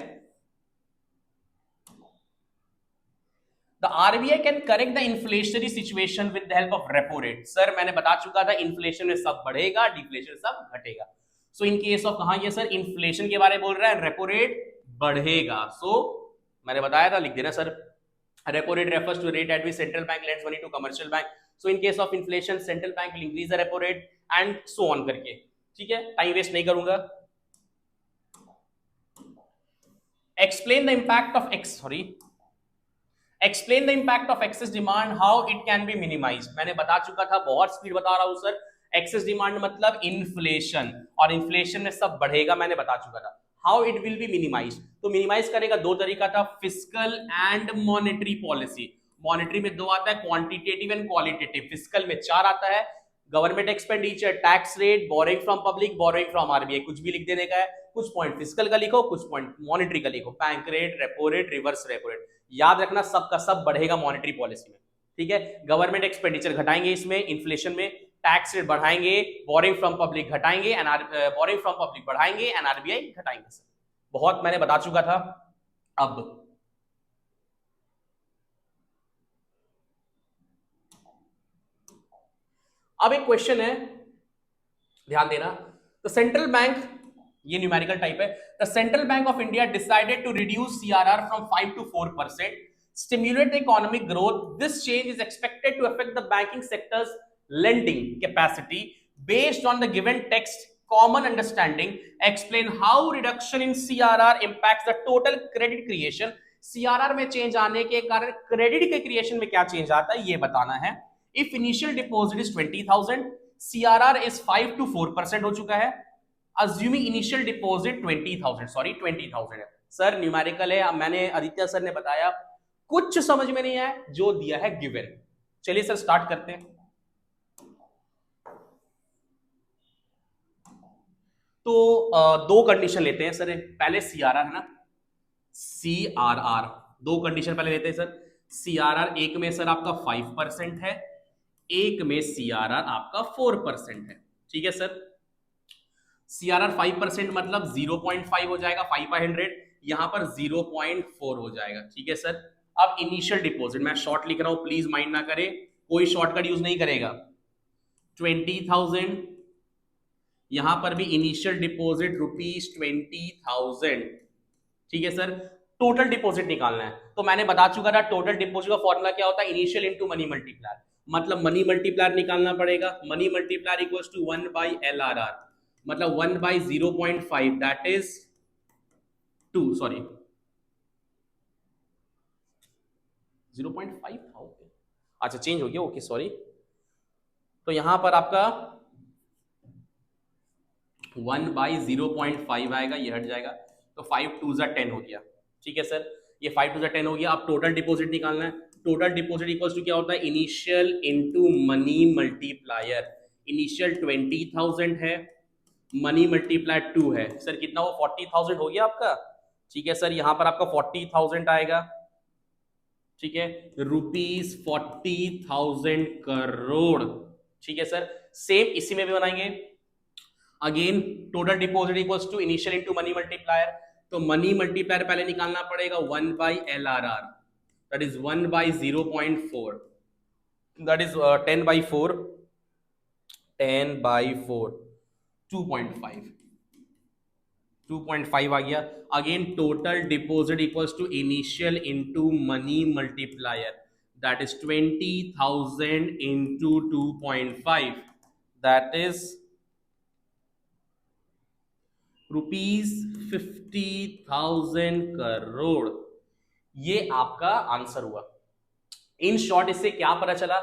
The RBI can correct the inflationary situation with the help of repo rate। Sir मैंने बता चुका था इन्फ्लेशन में सब बढ़ेगा, डिफ्लेशन सब घटेगा। सो इन केस ऑफ कहां ये सर इन्फ्लेशन के बारे में बोल रहा है, रेपो रेट बढ़ेगा। सो मैंने बताया था, लिख देना sir. Repo rate refers to rate at which central bank lends money to commercial bank. So in case of inflation central bank will increase the repo rate and so on करके। ठीक है, time waste नहीं करूंगा। Explain the impact of Explain the impact of excess demand, how it can be minimized। मैंने बता चुका था, बहुत स्पीड बता रहा हूं सर। एक्सेस डिमांड मतलब इन्फ्लेशन, और इन्फ्लेशन में सब बढ़ेगा, मैंने बता चुका था। How it will be minimize, तो मिनिमाइज करेगा 2 तरीका था, fiscal and monetary policy. Monetary में 2 आता है, क्वांटिटेटिव एंड क्वालिटेटिव। फिस्कल में 4 आता है, government expenditure, tax rate, borrowing from public, borrowing from RBI. कुछ भी लिख देने का है, कुछ पॉइंट फिस्कल का लिखो, कुछ पॉइंट मॉनेटरी का लिखो। Bank rate, repo rate, reverse repo rate, याद रखना सब का सब बढ़ेगा मॉनेटरी पॉलिसी में। ठीक है, गवर्नमेंट एक्सपेंडिचर घटाएंगे इसमें इन्फ्लेशन में, टैक्स रेट बढ़ाएंगे, बोरिंग फ्रॉम पब्लिक घटाएंगे, बोरिंग फ्रॉम पब्लिक बढ़ाएंगे, एनआरबीआई घटाएंगे सर। बहुत मैंने बता चुका था। अब एक क्वेश्चन है, ध्यान देना। द सेंट्रल बैंक, ये न्यूमेरिकल टाइप है, the central bank of India decided to reduce CRR from 5 to 4%, stimulate the economic growth. This change is expected to affect the banking sector's lending capacity. Based on the given text, common understanding, explain how reduction in CRR impacts the total credit creation. CRR में change आने के कारण credit के creation में क्या change आता है ये बताना है। If initial deposit is 20,000, CRR is 5 to 4% हो चुका है। Assuming initial deposit 20,000, सॉरी 20,000 है सर, न्यूमेरिकल है। मैंने आदित्य सर ने बताया, कुछ समझ में नहीं आया, जो दिया है गिवन। चलिए सर स्टार्ट करते हैं। तो दो कंडीशन लेते हैं सर, पहले सीआरआर है ना, सीआरआर दो कंडीशन पहले लेते हैं सर। सीआरआर एक में सर आपका 5% है, एक में सीआरआर आपका 4% है, ठीक है सर। सीआरआर 5% मतलब 0.5 हो जाएगा 5/100, यहां पर 0.4 हो जाएगा, ठीक है सर। अब इनिशियल डिपॉजिट, मैं शॉर्ट लिख रहा हूं, प्लीज माइंड ना करें, कोई शॉर्टकट यूज नहीं करेगा। 20,000, यहां पर भी इनिशियल डिपॉजिट ₹20,000, ठीक है सर। टोटल डिपॉजिट निकालना है, तो मैंने बता चुका था टोटल डिपॉजिट का फॉर्मूला क्या होता है, इनिशियल इनटू मनी मल्टीप्लायर। मतलब मनी मल्टीप्लायर निकालना पड़ेगा, money multiplier equals to 1/LRR, मतलब 1/0.5, दैट इज 2, सॉरी 0.5 था, ओके, अच्छा चेंज हो गया, ओके सॉरी। तो यहां पर आपका 1/0.5 आएगा, ये हट जाएगा, तो 5 2 10 हो गया, ठीक है सर। ये 5 2 10 हो गया। अब टोटल डिपॉजिट निकालना है, टोटल डिपॉजिट इक्वल्स टू क्या होता है, initial into money multiplier. Initial 20,000 है, मनी मल्टीप्लायर 2 है सर, कितना वो 40,000 हो गया आपका, ठीक है सर। यहां पर आपका 40,000 आएगा, ठीक है, ₹40,000 करोड़, ठीक है सर। सेम इसी में भी बनाएंगे, again total deposit equals to initial into money multiplier. तो मनी मल्टीप्लायर पहले निकालना पड़ेगा 1/LRR, that is 1/0.4, that is 10/4, 10/4 2.5 आ गया। Again total deposit equals to initial into money multiplier, that is 20,000 into 2.5, that is ₹50,000 crore. ये आपका आंसर हुआ। In short इससे क्या पता चला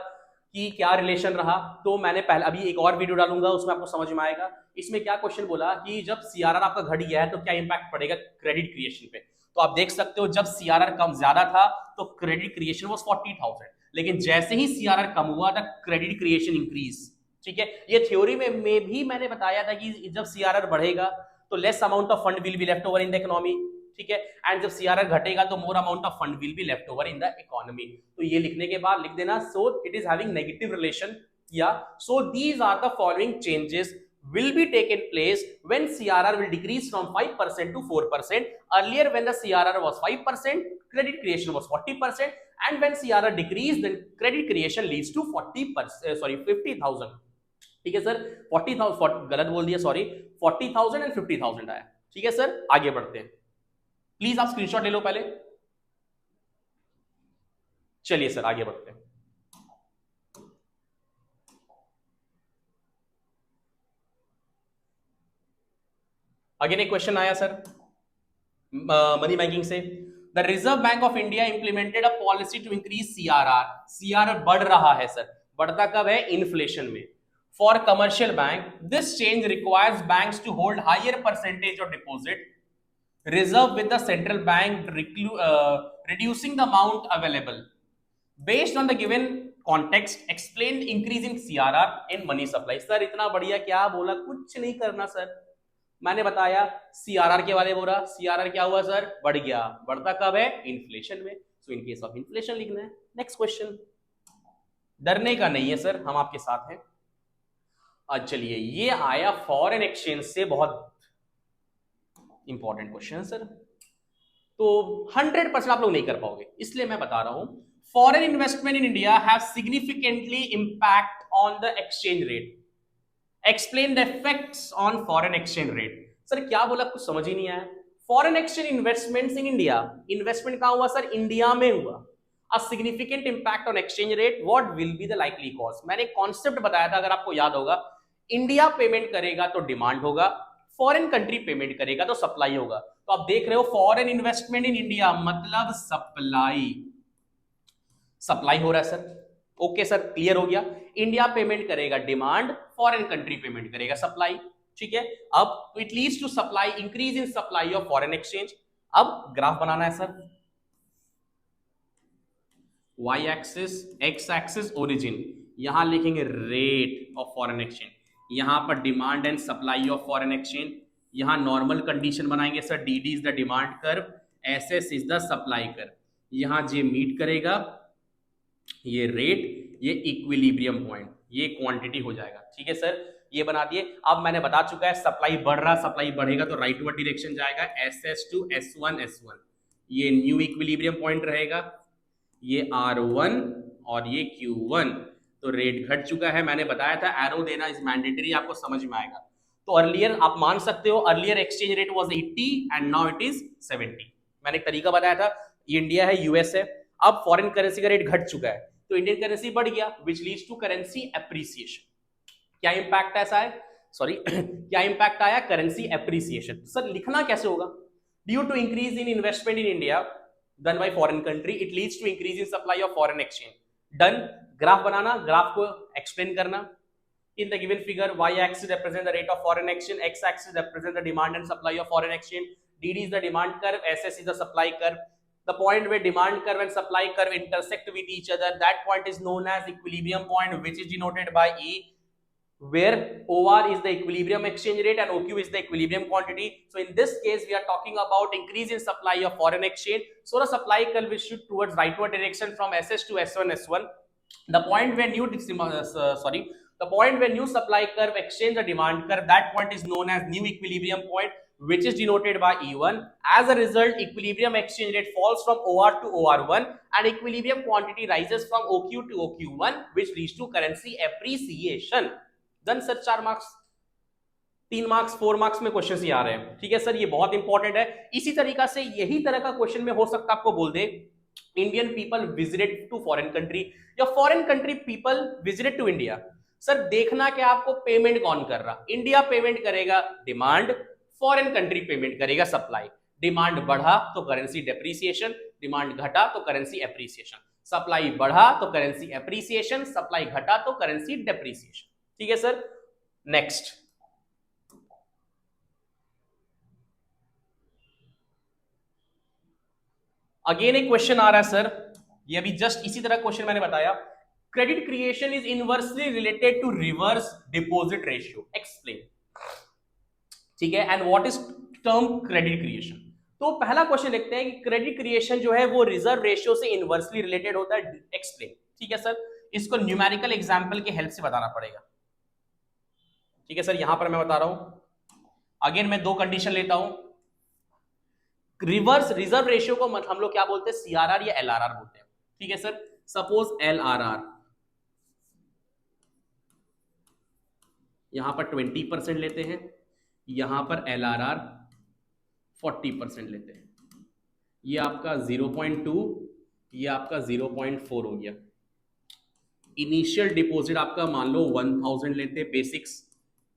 कि क्या रिलेशन रहा, तो मैंने पहले अभी एक और वीडियो डालूंगा, उसमें आपको समझ में आएगा। इसमें क्या क्वेश्चन बोला कि जब सीआरआर आपका घट गया है तो क्या इंपैक्ट पड़ेगा क्रेडिट क्रिएशन पे। तो आप देख सकते हो जब सीआरआर कम ज्यादा था तो क्रेडिट क्रिएशन वाज 40,000, लेकिन जैसे ही सीआरआर कम हुआ था क्रेडिट क्रिएशन इंक्रीज, ठीक है। ये थ्योरी में भी मैंने बताया था कि जब सीआरआर बढ़ेगा तो less amount of fund will be left over in the economy, ठीक है, एंड जब सीआरआर घटेगा तो more amount of fund will be left over in the economy. तो ये लिखने के बाद लिख देना, so it is having negative relation, या so these are the following changes will be taken place when CRR will decrease from 5% to 4%. Earlier when the CRR was 5%, credit creation was 40%, and when CRR decreased, then credit creation leads to 50,000, ठीक है sir. 40,000 गलत बोल दिया, sorry, 40,000 and 50,000 आया, ठीक है sir. आगे बढ़ते हैं, प्लीज आप स्क्रीनशॉट ले लो पहले। चलिए सर आगे बढ़ते हैं। अगेन एक क्वेश्चन आया सर मनी बैंकिंग से। The reserve bank of India implemented a policy to increase CRR. CRR बढ़ रहा है सर, बढ़ता कब है, इन्फ्लेशन में। For commercial bank this change requires banks to hold higher percentage of deposit reserve with the central bank, reducing the amount available. Based on the given context, explain increase in CRR in money supply. Sir इतना बढ़िया क्या बोला, कुछ नहीं करना sir, मैंने बताया CRR के बारे में बोला। सीआरआर क्या हुआ सर, बढ़ गया, बढ़ता कब है, इन्फ्लेशन में। सो इन केस ऑफ इन्फ्लेशन लिखना है। नेक्स्ट क्वेश्चन, डरने का नहीं है सर, हम आपके साथ हैं। चलिए, ये आया फॉरेन एक्सचेंज से, बहुत इंपॉर्टेंट क्वेश्चन है सर। तो 100% आप लोग नहीं कर पाओगे, इसलिए मैं बता रहा हूं। Foreign investment in India have significantly impact on the exchange rate. Explain the effects on foreign exchange rate. Sir क्या बोला, कुछ समझ ही नहीं आया। Foreign exchange investments in India, investment कहां हुआ सर, इंडिया में हुआ। A significant impact on exchange rate, what will be the likely cause. मैंने एक कॉन्सेप्ट बताया था, अगर आपको याद होगा, इंडिया पेमेंट करेगा तो डिमांड होगा, फॉरेन कंट्री पेमेंट करेगा तो सप्लाई होगा। तो आप देख रहे हो फॉरेन इन्वेस्टमेंट इन इंडिया मतलब सप्लाई, सप्लाई हो रहा है सर। ओके सर, क्लियर हो गया। इंडिया पेमेंट करेगा डिमांड, फॉरेन कंट्री पेमेंट करेगा सप्लाई, ठीक है। अब it leads to supply, increase in supply of foreign exchange. अब ग्राफ बनाना है sir, Y axis, X axis origin, यहां लिखेंगे रेट ऑफ फॉरेन एक्सचेंज, यहां पर demand and supply of foreign exchange, यहां नॉर्मल कंडीशन बनाएंगे sir, D D is the demand curve, S S is the supply curve, यहां जे meet करेगा ये rate, ये इक्विलिब्रियम पॉइंट, ये क्वांटिटी हो जाएगा, ठीक है सर। ये बना दिए। अब मैंने बता चुका है सप्लाई बढ़ रहा, सप्लाई बढ़ेगा तो राइटवर्ड डायरेक्शन जाएगा, S S to S one S one, ये न्यू इक्विलिब्रियम पॉइंट रहेगा, ये R1 और ये Q1। तो रेट घट चुका है, मैंने बताया था एरो देना इज मैंडेटरी, आपको समझ में आएगा। तो अर्लियर आप मान सकते हो, earlier exchange rate was 80 and now it is 70। मैंने एक तरीका बताया था, ये इंडिया है, यूएस है, अब फॉरेन करेंसी का रेट घट चुका है तो इंडियन करेंसी बढ़ गया, which leads to currency appreciation. क्या इंपैक्ट ऐसा है, सॉरी क्या इंपैक्ट आया, करेंसी एप्रिसिएशन। सर लिखना कैसे होगा, due to increase in investment in India done by foreign country, it leads to increase in supply of foreign exchange. Done. Graph banana, graph को explain करना। In the given figure, y-axis represent the rate of foreign exchange, x-axis represent the demand and supply of foreign exchange, dd is the demand curve, ss is the supply curve. The point where demand curve and supply curve intersect with each other, that point is known as equilibrium point, which is denoted by E, where OR is the equilibrium exchange rate and OQ is the equilibrium quantity. So in this case, we are talking about increase in supply of foreign exchange. So the supply curve will shoot towards rightward direction from SS to S1, S1. The point where new supply curve exchange the demand curve, that point is known as new equilibrium point, which is denoted by E1. As a result, equilibrium exchange rate falls from OR to OR1 and equilibrium quantity rises from OQ to OQ1, which leads to currency appreciation. Done sir, 4 marks, 3 marks, 4 marks में question ही आ रहे हैं, ठीक है sir, ये बहुत important है। इसी तरीका से यही तरह का क्वेश्चन में हो सकता है आपको बोल दे Indian people visited to foreign country या foreign country people visited to India. Sir देखना क्या आपको, पेमेंट कौन कर रहा, इंडिया पेमेंट करेगा डिमांड, फॉरेन कंट्री पेमेंट करेगा सप्लाई। डिमांड बढ़ा तो करेंसी डेप्रिसिएशन, डिमांड घटा तो करेंसी एप्रिसिएशन, सप्लाई बढ़ा तो करेंसी एप्रिसिएशन, सप्लाई घटा तो करेंसी डेप्रिसिएशन, ठीक है सर। नेक्स्ट, अगेन एक क्वेश्चन आ रहा है सर, ये अभी जस्ट इसी तरह क्वेश्चन मैंने बताया, credit creation is inversely related to reverse deposit ratio, explain, ठीक है, and what is term credit creation. तो पहला क्वेश्चन देखते हैं कि क्रेडिट क्रिएशन जो है वो रिजर्व रेशियो से इनवर्सली रिलेटेड होता है, एक्सप्लेन, ठीक है सर। इसको न्यूमेरिकल एग्जांपल के हेल्प से बताना पड़ेगा, ठीक है सर। यहां पर मैं बता रहा हूं, अगेन मैं 2 कंडीशन लेता हूं। रिवर्स रिजर्व रेशियो को हम लोग क्या बोलते हैं, सीआरआर या एलआरआर बोलते हैं, ठीक है सर। सपोज एलआरआर यहां पर 20% लेते हैं, यहां पर एलआरआर 40% लेते हैं, ये आपका 0.2, ये आपका 0.4 हो गया। इनिशियल डिपॉजिट आपका मान लो 1000 लेते हैं, बेसिक्स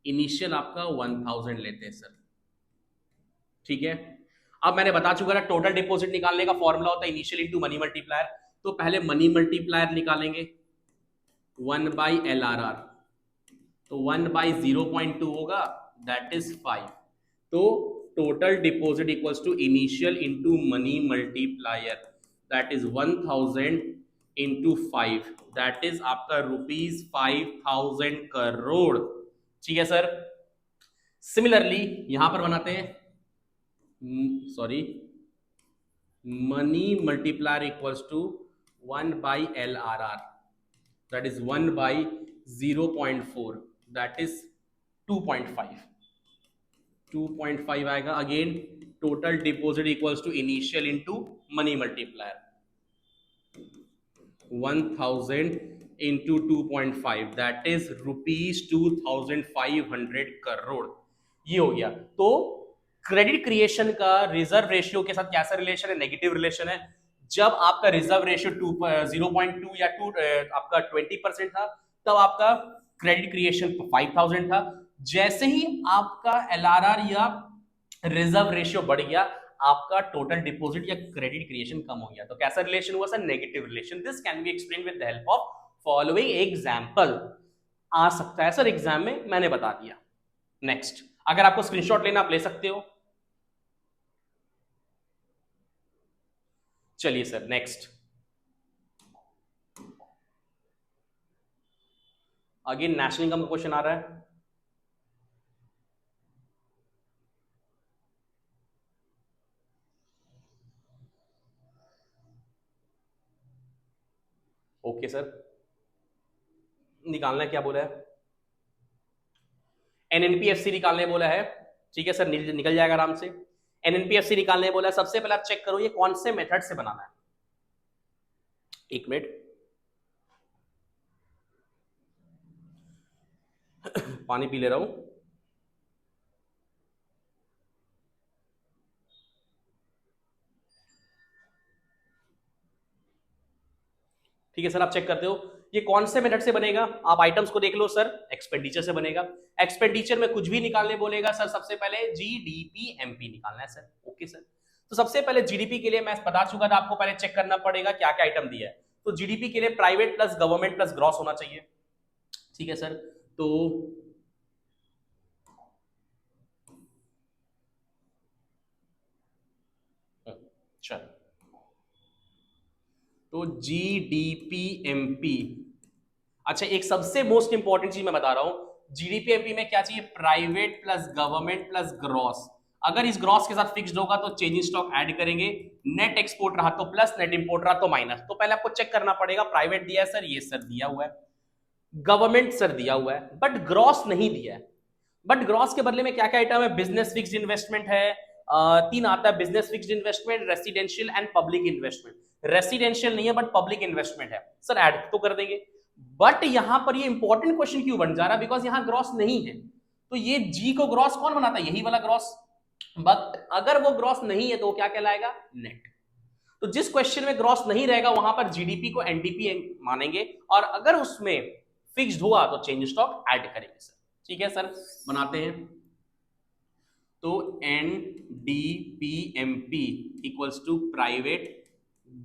इनिशियल आपका 1000 लेते हैं सर, ठीक है। अब मैंने बता चुका है टोटल डिपॉजिट निकालने का फॉर्मूला होता है इनिशियल इंटू मनी मल्टीप्लायर, तो पहले मनी मल्टीप्लायर निकालेंगे 1/LRR, तो 1/0.2 होगा, दैट इज 5। तो total deposit equals to initial into money multiplier, that is 1000 into 5, that is आपका ₹5000 करोड़, ठीक है सर। सिमिलरली यहां पर बनाते हैं, sorry, money multiplier equals to 1/LRR, that is 1/0.4, that is 2.5, 2.5 आएगा। Again total deposit equals to initial into money multiplier, 1000 into 2.5 that is ₹2500 crore. ये हो गया। तो क्रेडिट क्रिएशन का रिजर्व रेशियो के साथ कैसा रिलेशन है? नेगेटिव रिलेशन है। जब आपका रिजर्व रेशियो 0.2 या 2 आपका 20% था, तब आपका क्रेडिट क्रिएशन 5000 था। जैसे ही आपका एलआरआर या रिजर्व रेशियो बढ़ गया, आपका टोटल डिपॉजिट या क्रेडिट क्रिएशन कम हो गया। तो कैसा रिलेशन हुआ sir? Negative relation. This can be explain with the help of following example. आ सकता है सर एग्जाम में, मैंने बता दिया। नेक्स्ट, अगर आपको स्क्रीनशॉट लेना आप ले सकते हो। चलिए sir next, again national income का क्वेश्चन आ रहा है। ओके सर, निकालना है, क्या बोला है? एनएनपीएफसी निकालने बोला है। ठीक है सर, निकल जाएगा आराम से। एनएनपीएफसी निकालने बोला है। सबसे पहले आप चेक करो ये कौन से मेथड से बनाना है। एक मिनट, पानी पी ले रहा हूं। ठीक है सर, आप चेक करते हो ये कौन से मेथड से बनेगा। आप आइटम्स को देख लो सर, एक्सपेंडिचर से बनेगा। एक्सपेंडिचर में कुछ भी निकालने बोलेगा सर, सबसे पहले जीडीपी एमपी निकालना है सर। ओके सर, तो सबसे पहले जीडीपी के लिए मैं बता चुका था आपको, पहले चेक करना पड़ेगा क्या क्या आइटम दिया है। तो जीडीपी के लिए private plus government plus gross होना चाहिए। ठीक है सर, तो चल, तो जीडीपी अच्छा, एक सबसे मोस्ट इंपॉर्टेंट चीज मैं बता रहा हूं, जीडीपी एमपी में क्या चाहिए? Private plus government plus gross. अगर इस ग्रॉस के साथ फिक्स्ड होगा तो चेंज इन स्टॉक ऐड करेंगे, नेट एक्सपोर्ट रहा तो प्लस, नेट इंपोर्ट रहा तो माइनस। तो पहले आपको चेक करना पड़ेगा, प्राइवेट दिया है सर, ये सर दिया हुआ है, गवर्नमेंट सर दिया हुआ है, बट ग्रॉस नहीं दिया है। बट ग्रॉस के बदले में क्या क्या आइटम है? बिजनेस फिक्स्ड इन्वेस्टमेंट है, तीन आता है, business fixed investment, residential and public investment. Residential नहीं है बट पब्लिक इन्वेस्टमेंट है सर, ऐड तो कर देंगे। बट यहां पर ये इंपॉर्टेंट क्वेश्चन क्यों बन जा रहा है? बिकॉज यहां ग्रॉस नहीं है। तो ये जी को ग्रॉस कौन बनाता है? यही वाला ग्रॉस। बट अगर वो ग्रॉस नहीं है तो वो क्या कहलाएगा? नेट। तो जिस क्वेश्चन में ग्रॉस नहीं रहेगा वहां पर जीडीपी को एनडीपी मानेंगे, और अगर उसमें फिक्स्ड हुआ तो चेंज स्टॉक ऐड करेंगे सर। ठीक है सर, बनाते हैं। तो N D P M P equals to private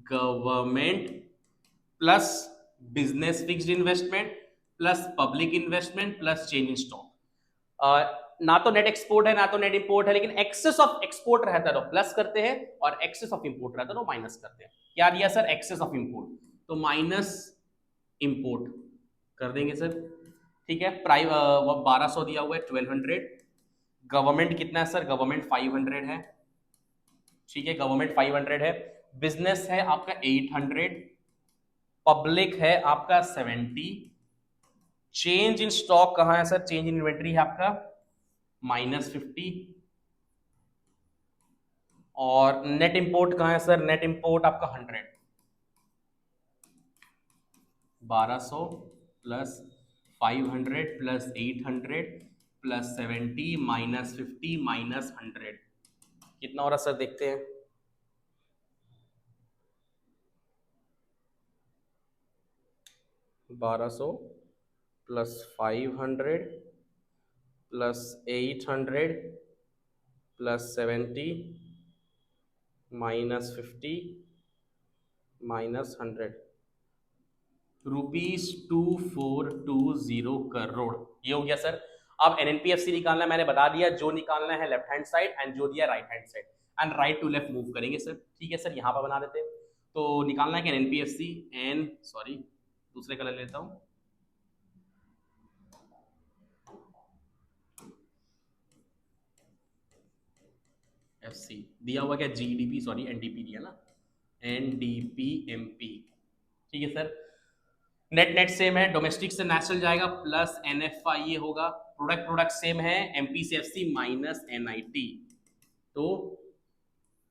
government plus business fixed investment plus public investment plus change in stock. ना तो नेट एक्सपोर्ट है ना तो नेट इंपोर्ट है, लेकिन एक्सेस ऑफ एक्सपोर्ट रहता है तो प्लस करते हैं, और एक्सेस ऑफ इंपोर्ट रहता है तो माइनस करते हैं। क्या दिया सर? एक्सेस ऑफ इंपोर्ट, तो माइनस इंपोर्ट कर देंगे सर। ठीक है, प्राइव 1200 दिया हुआ है, 1200। गवर्नमेंट कितना है सर? गवर्नमेंट 500 है। ठीक है, गवर्नमेंट 500 है। बिजनेस है आपका 800, पब्लिक है आपका 70। चेंज इन स्टॉक कहां है सर? चेंज इन इन्वेंट्री है आपका -50। और नेट इंपोर्ट कहां है सर? नेट इंपोर्ट आपका 100। 1200 प्लस 500 प्लस 800 प्लस 70 -50 -100, कितना हो रहा सर? देखते हैं। 1200 प्लस 500 प्लस 800 प्लस 70 -50 -100, ₹2420 करोड़। ये हो गया सर। अब एनएनपीएफसी निकालना है, मैंने बता दिया, जो निकालना है लेफ्ट हैंड साइड एंड जो दिया right hand side, and right to left move करेंगे सर। ठीक है सर, यहां पर बना देते हैं। तो निकालना है कि एनएनपीएफसी एन, सॉरी दूसरे कलर लेता हूं, एफसी दिया हुआ क्या? जीडीपी, सॉरी एनडीपी दिया ना, एनडीपी एमपी। ठीक है सर, नेट नेट सेम है, डोमेस्टिक से नेशनल जाएगा प्लस NFIA होगा, प्रोडक्ट प्रोडक्ट सेम है, MPCFC माइनस NIT, तो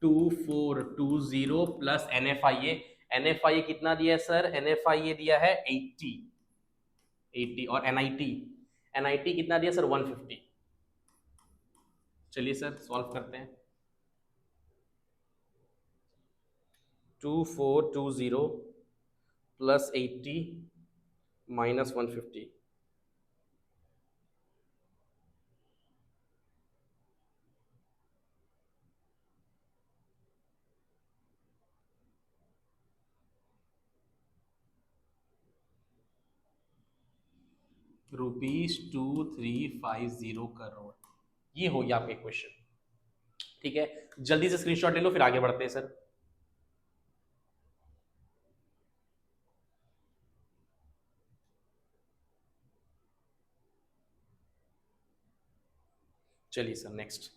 2420 प्लस NFIA। NFIA कितना दिया है सर? NFIA दिया है 80 और NIT कितना दिया सर? 150। चलिए सर सॉल्व करते हैं। 2420 प्लस 80 माइनस 150, ₹2350 करोड़। ये हो गया आपका क्वेश्चन। ठीक है, जल्दी से स्क्रीनशॉट ले लो फिर आगे बढ़ते हैं सर। चलिए सर नेक्स्ट।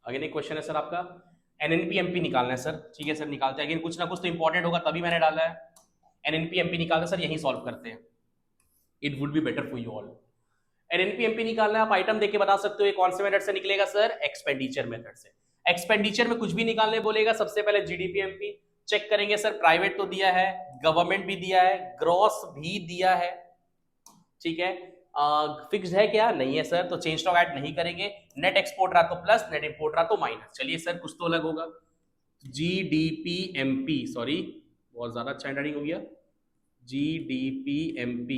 अगेन एक क्वेश्चन है सर आपका, NNP-MP निकालना है सर। ठीक है सर निकालते हैं, अगेन कुछ ना कुछ तो इंपॉर्टेंट होगा तभी मैंने डाला है। NNP-MP निकालना सर, यही सॉल्व करते हैं, it would be better for you all. NNP-MP निकालना है, आप आइटम देख के बता सकते हो ये कौन से मेथड से निकलेगा सर? एक्सपेंडिचर मेथड से। एक्सपेंडिचर में कुछ भी निकालने बोलेगा, सबसे पहले GDP-MP चेक करेंगे सर, प्राइवेट तो दिया है, गवर्नमेंट भी दिया है, ग्रॉस भी दिया है। ठीक है, फिक्स है क्या? नहीं है सर, तो चेंज स्टॉक ऐड नहीं करेंगे। नेट एक्सपोर्ट रहा तो प्लस, नेट इंपोर्ट रहा तो माइनस। चलिए सर कुछ तो अलग होगा। GDP-MP, सॉरी बहुत ज्यादा अच्छा हैंडराइटिंग हो गया। GDP-MP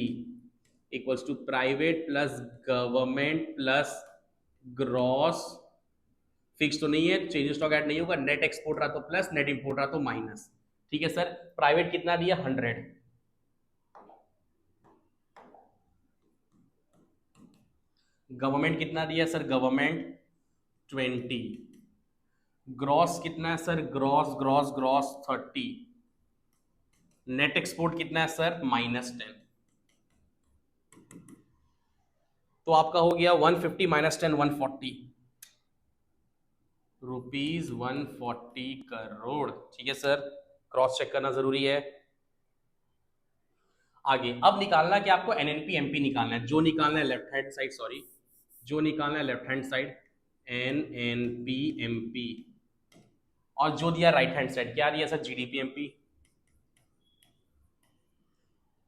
equals to private plus government plus gross, fix तो नहीं है, चेंज स्टॉक ऐड नहीं होगा। नेट एक्सपोर्ट रहा तो प्लस, नेट इंपोर्ट रहा तो माइनस। ठीक है सर, प्राइवेट कितना दिया? 100, गवर्नमेंट कितना दिया सर? गवर्नमेंट 20, ग्रॉस कितना है sir? Gross gross gross 30, net export कितना है सर? -10। तो आपका हो गया 150 माइनस 10 140, ₹140 करोड़। ठीक है सर, क्रॉस चेक करना जरूरी है। आगे अब निकालना कि आपको NNP-MP निकालना है, जो निकालना है लेफ्ट हैंड साइड, सॉरी जो निकालना है लेफ्ट हैंड साइड NNP-MP, और जो दिया राइट हैंड साइड क्या दिया सर? GDP-MP।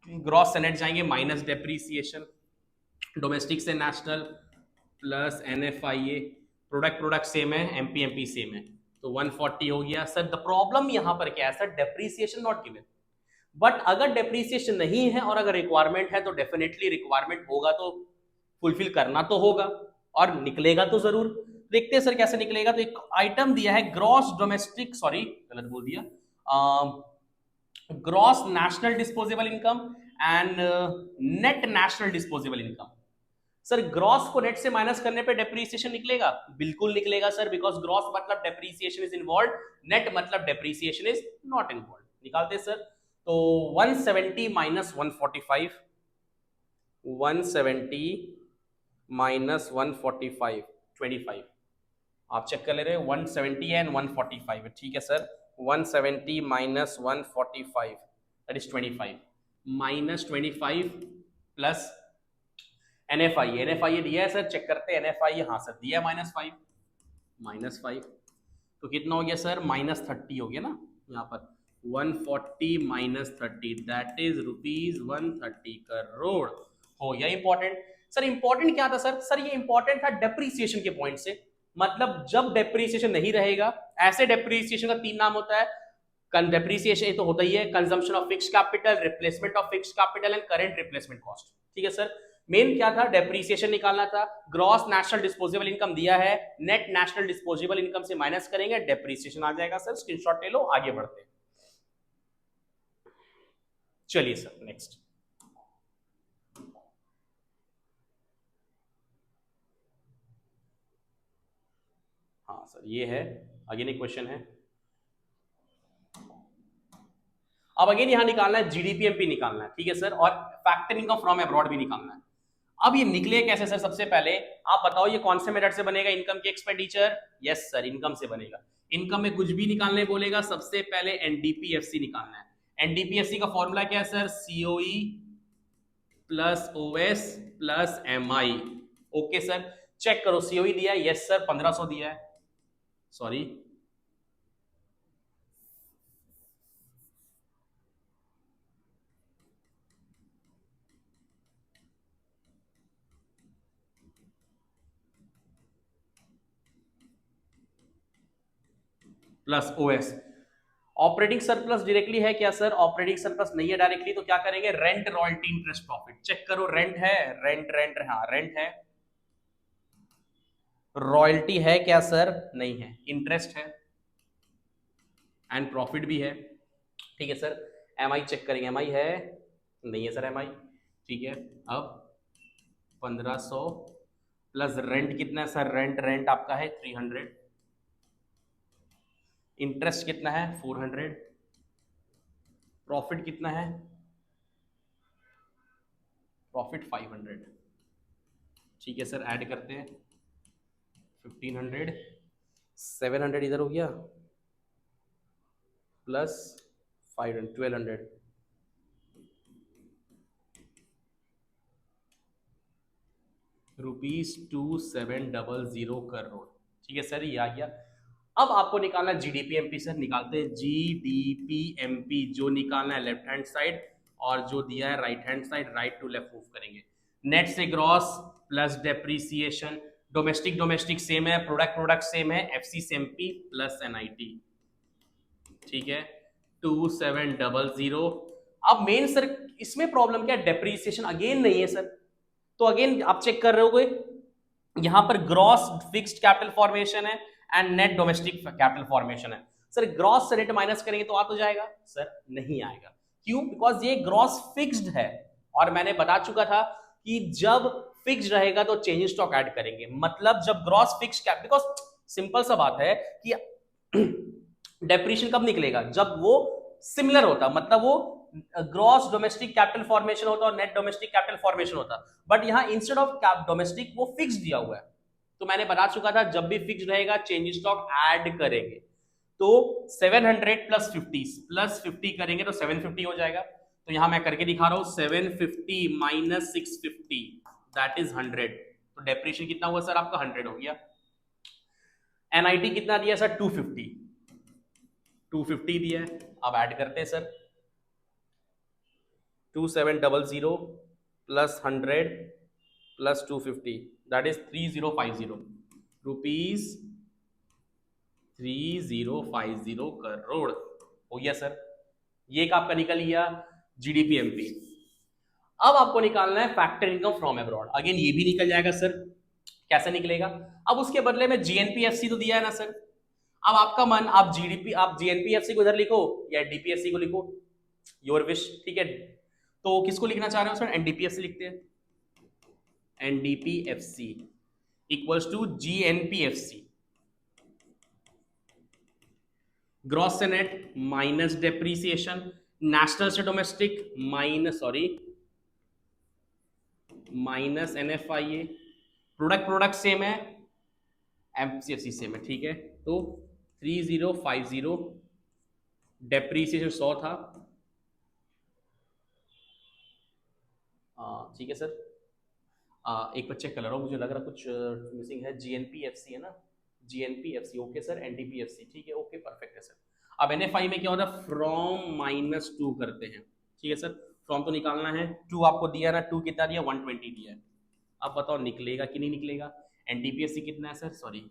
ग्रॉस से नेट जाएंगे माइनस डेप्रीसिएशन, डोमेस्टिक से national plus NFIA, product product same है, MP-MP सेम है, तो 140 हो गया सर। द प्रॉब्लम यहां पर क्या है sir? Depreciation not given. But अगर डेप्रीसिएशन नहीं है और अगर रिक्वायरमेंट है तो डेफिनेटली रिक्वायरमेंट होगा तो फुलफिल करना तो होगा और निकलेगा तो जरूर। देखते हैं सर कैसे निकलेगा। तो एक आइटम दिया है ग्रॉस डोमेस्टिक, सॉरी गलत बोल दिया, gross national disposable income and net national disposable income. Sir gross को नेट से माइनस करने पे डेप्रीसिएशन निकलेगा? बिल्कुल निकलेगा सर, बिकॉज ग्रॉस मतलब डेप्रीसिएशन इज इन्वॉल्व, नेट मतलब डेप्रीसिएशन इज नॉट इन्वॉल्व। निकालते सर, तो 170 माइनस 145, 170 माइनस 145 25, आप चेक कर ले रहे हो 170 एंड 145 है। ठीक है sir, 170 minus 145 that is 25, minus 25 plus NFIA दिया है सर, चेक करते हैं NFIA, हाँ सर दिया है -5, तो कितना हो गया सर? -30 हो गया ना यहाँ पर, 140 माइनस 30 दैट इज ₹130 करोड़। हो गया इंपॉर्टेंट। सर इंपॉर्टेंट क्या था सर? सर ये इंपॉर्टेंट था डेप्रीसिएशन के पॉइंट से, मतलब जब डेप्रीसिएशन नहीं रहेगा, ऐसे डेप्रीसिएशन का 3 नाम होता है। डेप्रीसिएशन तो होता ही है, consumption of fixed capital, replacement of fixed capital and current replacement cost. ठीक है सर, मेन क्या था? डेप्रीसिएशन निकालना था। ग्रॉस नेशनल डिस्पोजेबल इनकम दिया है, नेट नेशनल डिस्पोजेबल इनकम से माइनस करेंगे, डेप्रीसिएशन आ जाएगा सर। स्क्रीनशॉट ले लो, आगे बढ़ते हैं। चलिए सर नेक्स्ट। हाँ सर ये है, अगेन एक क्वेश्चन है। अब अगेन यहाँ निकालना है जीडीपीएमपी निकालना है, ठीक है सर, और फैक्टर इनकम फ्रॉम अब्रॉड भी निकालना है। अब ये निकले कैसे सर? सबसे पहले आप बताओ ये कौन से मेथड से बनेगा? इनकम की एक्सपेंडिचर, यस सर, इनकम से बनेगा। इनकम में कुछ भी निकालने बोलेगा, सबसे पहले एनडीपीएफसी निकालना है। एनडीपीएफसी का फॉर्मूला क्या है sir? COE plus OS plus MI. Okay sir, check करो सीओई दिया है, यस सर 1500 दिया है, sorry plus OS. Operating surplus directly है क्या सर? ऑपरेटिंग सरप्लस नहीं है डायरेक्टली, तो क्या करेंगे? Rent royalty interest profit. Check करो, रेंट है, रेंट, हाँ रेंट है। रॉयल्टी है क्या सर? नहीं है। इंटरेस्ट है एंड प्रॉफिट भी है, ठीक है सर। एमआई चेक करेंगे, एमआई है, नहीं है सर एमआई, ठीक है। अब 1500 प्लस रेंट कितना है सर? रेंट आपका है 300, इंटरेस्ट कितना है? 400, प्रॉफिट कितना है? प्रॉफिट 500, ठीक है सर। ऐड करते हैं 1500, 700 इधर हो गया, प्लस 500, 1200, ₹2700 करोड़, ठीक है सर, ये आ गया। अब आपको निकालना है जीडीपीएमपी सर, निकालते हैं जीडीपीएमपी। जो निकालना है लेफ्ट हैंड साइड, और जो दिया है right hand side, right to left move करेंगे। नेट से gross plus depreciation, domestic domestic same है, प्रोडक्ट प्रोडक्ट सेम है, एफसीसीएमपी प्लस एनआईटी, ठीक है 2700। अब मेन सर इसमें प्रॉब्लम क्या है? डेप्रीसिएशन अगेन नहीं है सर, तो अगेन आप चेक कर रहे हो कोई, यहां पर ग्रॉस फिक्स्ड कैपिटल फॉर्मेशन है and net domestic capital formation है। सर ग्रॉस से नेट माइनस करेंगे तो आ तो जाएगा सर? नहीं आएगा। क्यों? बिकॉज ये ग्रॉस फिक्स्ड है, और मैंने बता चुका था कि जब फिक्स्ड रहेगा तो चेंज स्टॉक ऐड करेंगे। मतलब जब gross fixed capital, because simple सा बात है कि डेप्रीशिएशन कब निकलेगा? जब वो सिमिलर होता, मतलब वो ग्रॉस डोमेस्टिक कैपिटल फॉर्मेशन होता और नेट डोमेस्टिक कैपिटल फॉर्मेशन होता। बट यहां इंस्टेड ऑफ डोमेस्टिक वो फिक्स दिया हुआ है, तो मैंने बता चुका था जब भी फिक्स रहेगा चेंज स्टॉक ऐड करेंगे। तो 700 प्लस 50 करेंगे तो 750 हो जाएगा। तो यहां मैं करके दिखा रहा हूं, 750 माइनस 650 दैट इज 100। तो डेप्रीशिएशन कितना हुआ सर? आपका 100 हो गया। एनआईटी कितना दिया सर? 250, 250 दिया है। अब ऐड करते हैं sir, 2700 plus 100 plus 250 that is 3050 rupees, 3050 crore हो गया सर। ये एक आपका निकल गया जीडीपीएमपी। अब आपको निकालना है factor income from abroad. Again ये भी निकल जाएगा सर। कैसे निकलेगा? अब उसके बदले में जीएनपीएफसी तो दिया है ना सर। अब आपका मन, आप जीडीपी, आप जीएनपीएफसी को इधर लिखो या डीपीएफसी को लिखो, योर विश, ठीक है। तो किसको लिखना चाह रहे हो सर? एनडीपीएफसी लिखते हैं। एनडीपीएफसी इक्वल्स टू जीएनपीएफसी, ग्रॉस से नेट माइनस डेप्रीसिएशन, नेशनल से domestic minus, sorry minus NFIA, product product same है, एमसीएफसी सेम है, ठीक है। तो 3050, डेप्रीसिएशन 100 था, ठीक है सर। एक बार चेक कर रहा हूँ, मुझे लग रहा कुछ मिसिंग है। जीएनपीएफसी है ना? जीएनपीएफसी, ओके सर। एनडीपीएफसी, ठीक है, ओके परफेक्ट है सर। अब एनएफआई में क्या होता है? फ्रॉम -2 करते हैं, ठीक है सर। फ्रॉम तो निकालना है, 2 आपको दिया ना, 2 कितना दिया? 120 दिया है। अब बताओ निकलेगा कि नहीं निकलेगा? एनडीपीएफसी कितना है सर? सॉरी,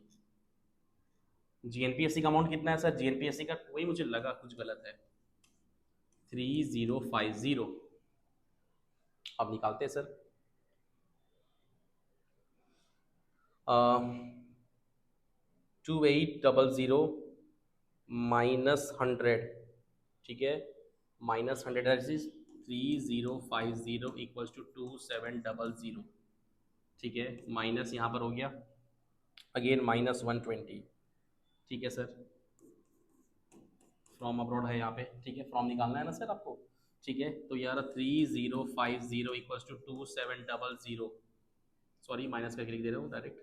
जीएनपीएफसी का अमाउंट कितना है सर? जीएनपीएफसी का वही मुझे लगा कुछ गलत है, 3050। अब निकालते हैं सर। 2800 -100, ठीक है, -100 3050 इक्वल्स टू 2700, ठीक है। माइनस यहाँ पर हो गया अगेन -120, ठीक है सर। फ्रॉम अब्रॉड है यहाँ पे, ठीक है, फ्रॉम निकालना है ना सर आपको, ठीक है। तो यार 3050 इक्वल्स टू 2700, सॉरी माइनस करके लिख दे रहा हूँ डायरेक्ट,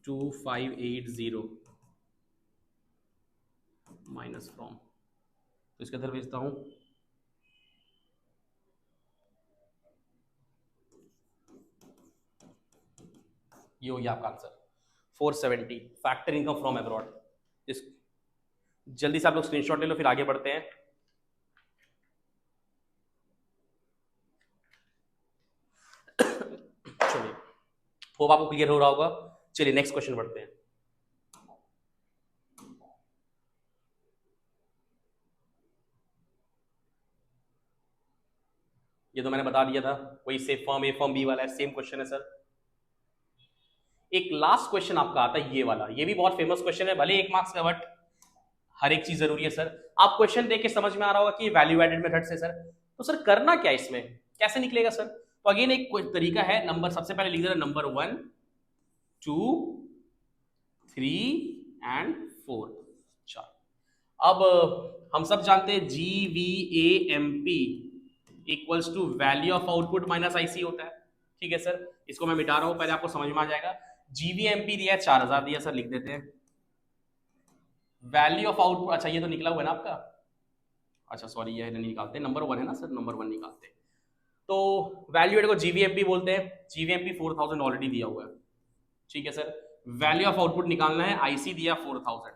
2580 माइनस फ्रॉम, तो इसके अंदर भेजता हूँ। ये हो गया आपका answer 470 factor income from abroad. इस जल्दी से आप लोग स्क्रीनशॉट ले लो, फिर आगे बढ़ते हैं। चलिए, होप आपको क्लियर हो रहा होगा। चलिए नेक्स्ट क्वेश्चन बढ़ते हैं। ये तो मैंने बता दिया था, वही सेम फॉर्म ए फॉर्म बी वाला है, सेम क्वेश्चन है सर। एक लास्ट क्वेश्चन आपका आता है ये वाला, ये भी बहुत फेमस क्वेश्चन है, भले 1 मार्क्स का, बट हर एक चीज जरूरी है सर। आप क्वेश्चन देख के समझ में आ रहा होगा कि वैल्यू एडेड मेथड से सर, तो सर करना क्या इसमें, कैसे निकलेगा सर? तो अगेन एक तरीका है, नंबर सबसे पहले लिख देना नंबर 1 2 3 एंड 4, 4। अब हम सब जानते हैं GVAMP equals to value of output minus IC होता है, ठीक है सर। इसको मैं मिटा रहा हूं, पहले आपको समझ में आ जाएगा। GVAMP दिया है 4000 दिया सर, लिख देते हैं वैल्यू ऑफ आउटपुट। अच्छा ये तो निकला हुआ है ना आपका, अच्छा सॉरी ये नहीं निकालते, नंबर 1 है ना सर, नंबर 1 निकालते। तो वैल्यू एड को GVAMP बोलते हैं, GVAMP 4000 ऑलरेडी दिया हुआ है, ठीक है सर। वैल्यू ऑफ आउटपुट निकालना है, आईसी दिया 4000,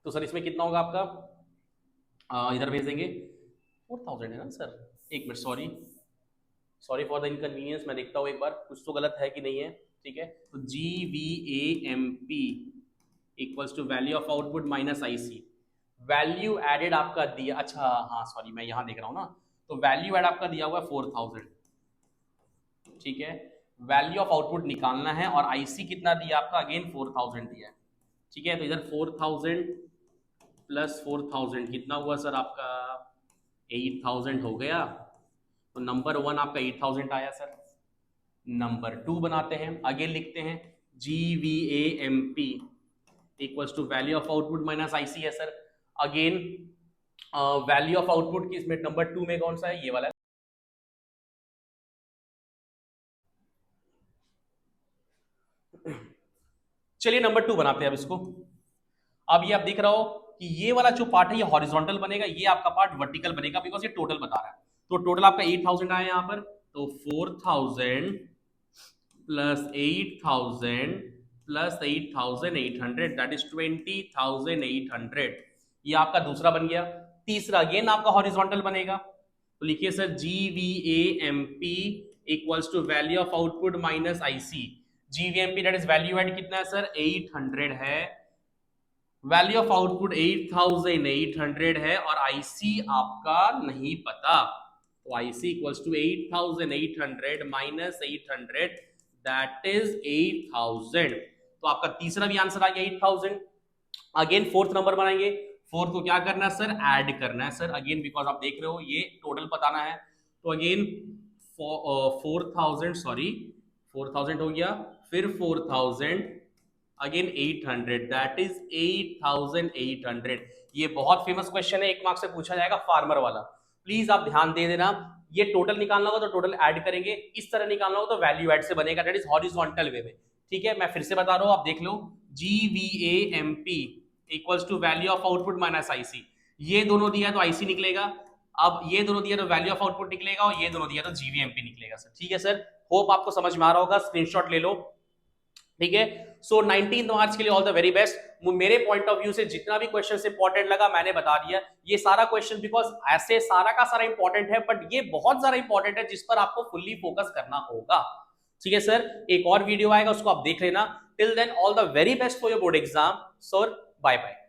तो सर इसमें कितना होगा आपका, इधर भेज देंगे 4000 है ना सर। एक minute, sorry for the inconvenience, मैं देखता हूँ एक बार कुछ तो गलत है कि नहीं है, ठीक है। तो GVAMP equals to value of output minus IC, value added आपका दिया, अच्छा हाँ सॉरी मैं यहाँ देख रहा हूँ ना, तो वैल्यू एड आपका दिया हुआ है 4000, ठीक है। वैल्यू ऑफ आउटपुट निकालना है और आईसी कितना दिया आपका, अगेन 4000 दिया है, ठीक है। तो इधर 4000 प्लस 4000 कितना हुआ सर आपका, 8000 हो गया। तो नंबर 1 आपका 8000 आया सर। नंबर 2 बनाते हैं, आगे लिखते हैं GVAMP equals to value of output minus IC है sir. Again value of output की इसमें नंबर 2 में कौन सा है, ये वाला है। चलिए नंबर 2 बनाते हैं अब इसको। अब ये आप देख रहा हो कि ये वाला जो पार्ट है ये हॉरिजॉन्टल बनेगा, ये आपका पार्ट वर्टिकल बनेगा, बिकॉज ये टोटल बता रहा है। तो टोटल आपका 8000 आया यहाँ पर, तो 4000 प्लस 8000 प्लस 8800 दैट इज 20800, ये आपका दूसरा बन गया। तीसरा अगेन आपका हॉरिजॉन्टल बनेगा, तो लिखिए sir GVAMP equals to value of output minus IC. GVAMP that is value add कितना है सर, 800 है, वैल्यू ऑफ आउटपुट 8800 है, और आईसी आपका नहीं पता, तो IC equals to 8800 minus 800 that is 8000। तो आपका तीसरा भी आंसर आ गया 8000। अगेन फोर्थ नंबर बनाएंगे, फोर्थ को क्या करना है सर, ऐड करना है सर, अगेन बिकॉज आप देख रहे हो ये टोटल बताना है। तो अगेन 4000 सॉरी 4000 हो गया, फिर 4000 अगेन 800 दैट इज 8800। ये बहुत फेमस क्वेश्चन है, 1 मार्क्स से पूछा जाएगा, फार्मर वाला, प्लीज आप ध्यान दे देना। ये टोटल निकालना होगा तो टोटल ऐड करेंगे, इस तरह निकालना होगा तो वैल्यू ऐड से बनेगा, दैट इज हॉरिजॉन्टल वे में, ठीक है। मैं फिर से बता रहा हूं, आप देख लो GVAMP equals to value of output minus IC, ये दोनों दिया तो आईसी निकलेगा, अब ये दोनों दिया तो वैल्यू ऑफ आउटपुट निकलेगा, और ये दोनों दिया तो GVAMP निकलेगा सर, ठीक है सर। होप आपको समझ में आ रहा होगा, स्क्रीनशॉट ले लो, ठीक है। सो 19 मार्च के लिए ऑल द वेरी बेस्ट। मेरे पॉइंट ऑफ व्यू से जितना भी क्वेश्चन इंपॉर्टेंट लगा मैंने बता दिया, ये सारा क्वेश्चन बिकॉज ऐसे सारा का सारा इंपॉर्टेंट है, बट ये बहुत ज्यादा इंपॉर्टेंट है जिस पर आपको फुल्ली फोकस करना होगा, ठीक है सर। एक और वीडियो आएगा, उसको आप देख लेना। Till then all the very best for your board exam sir, bye bye.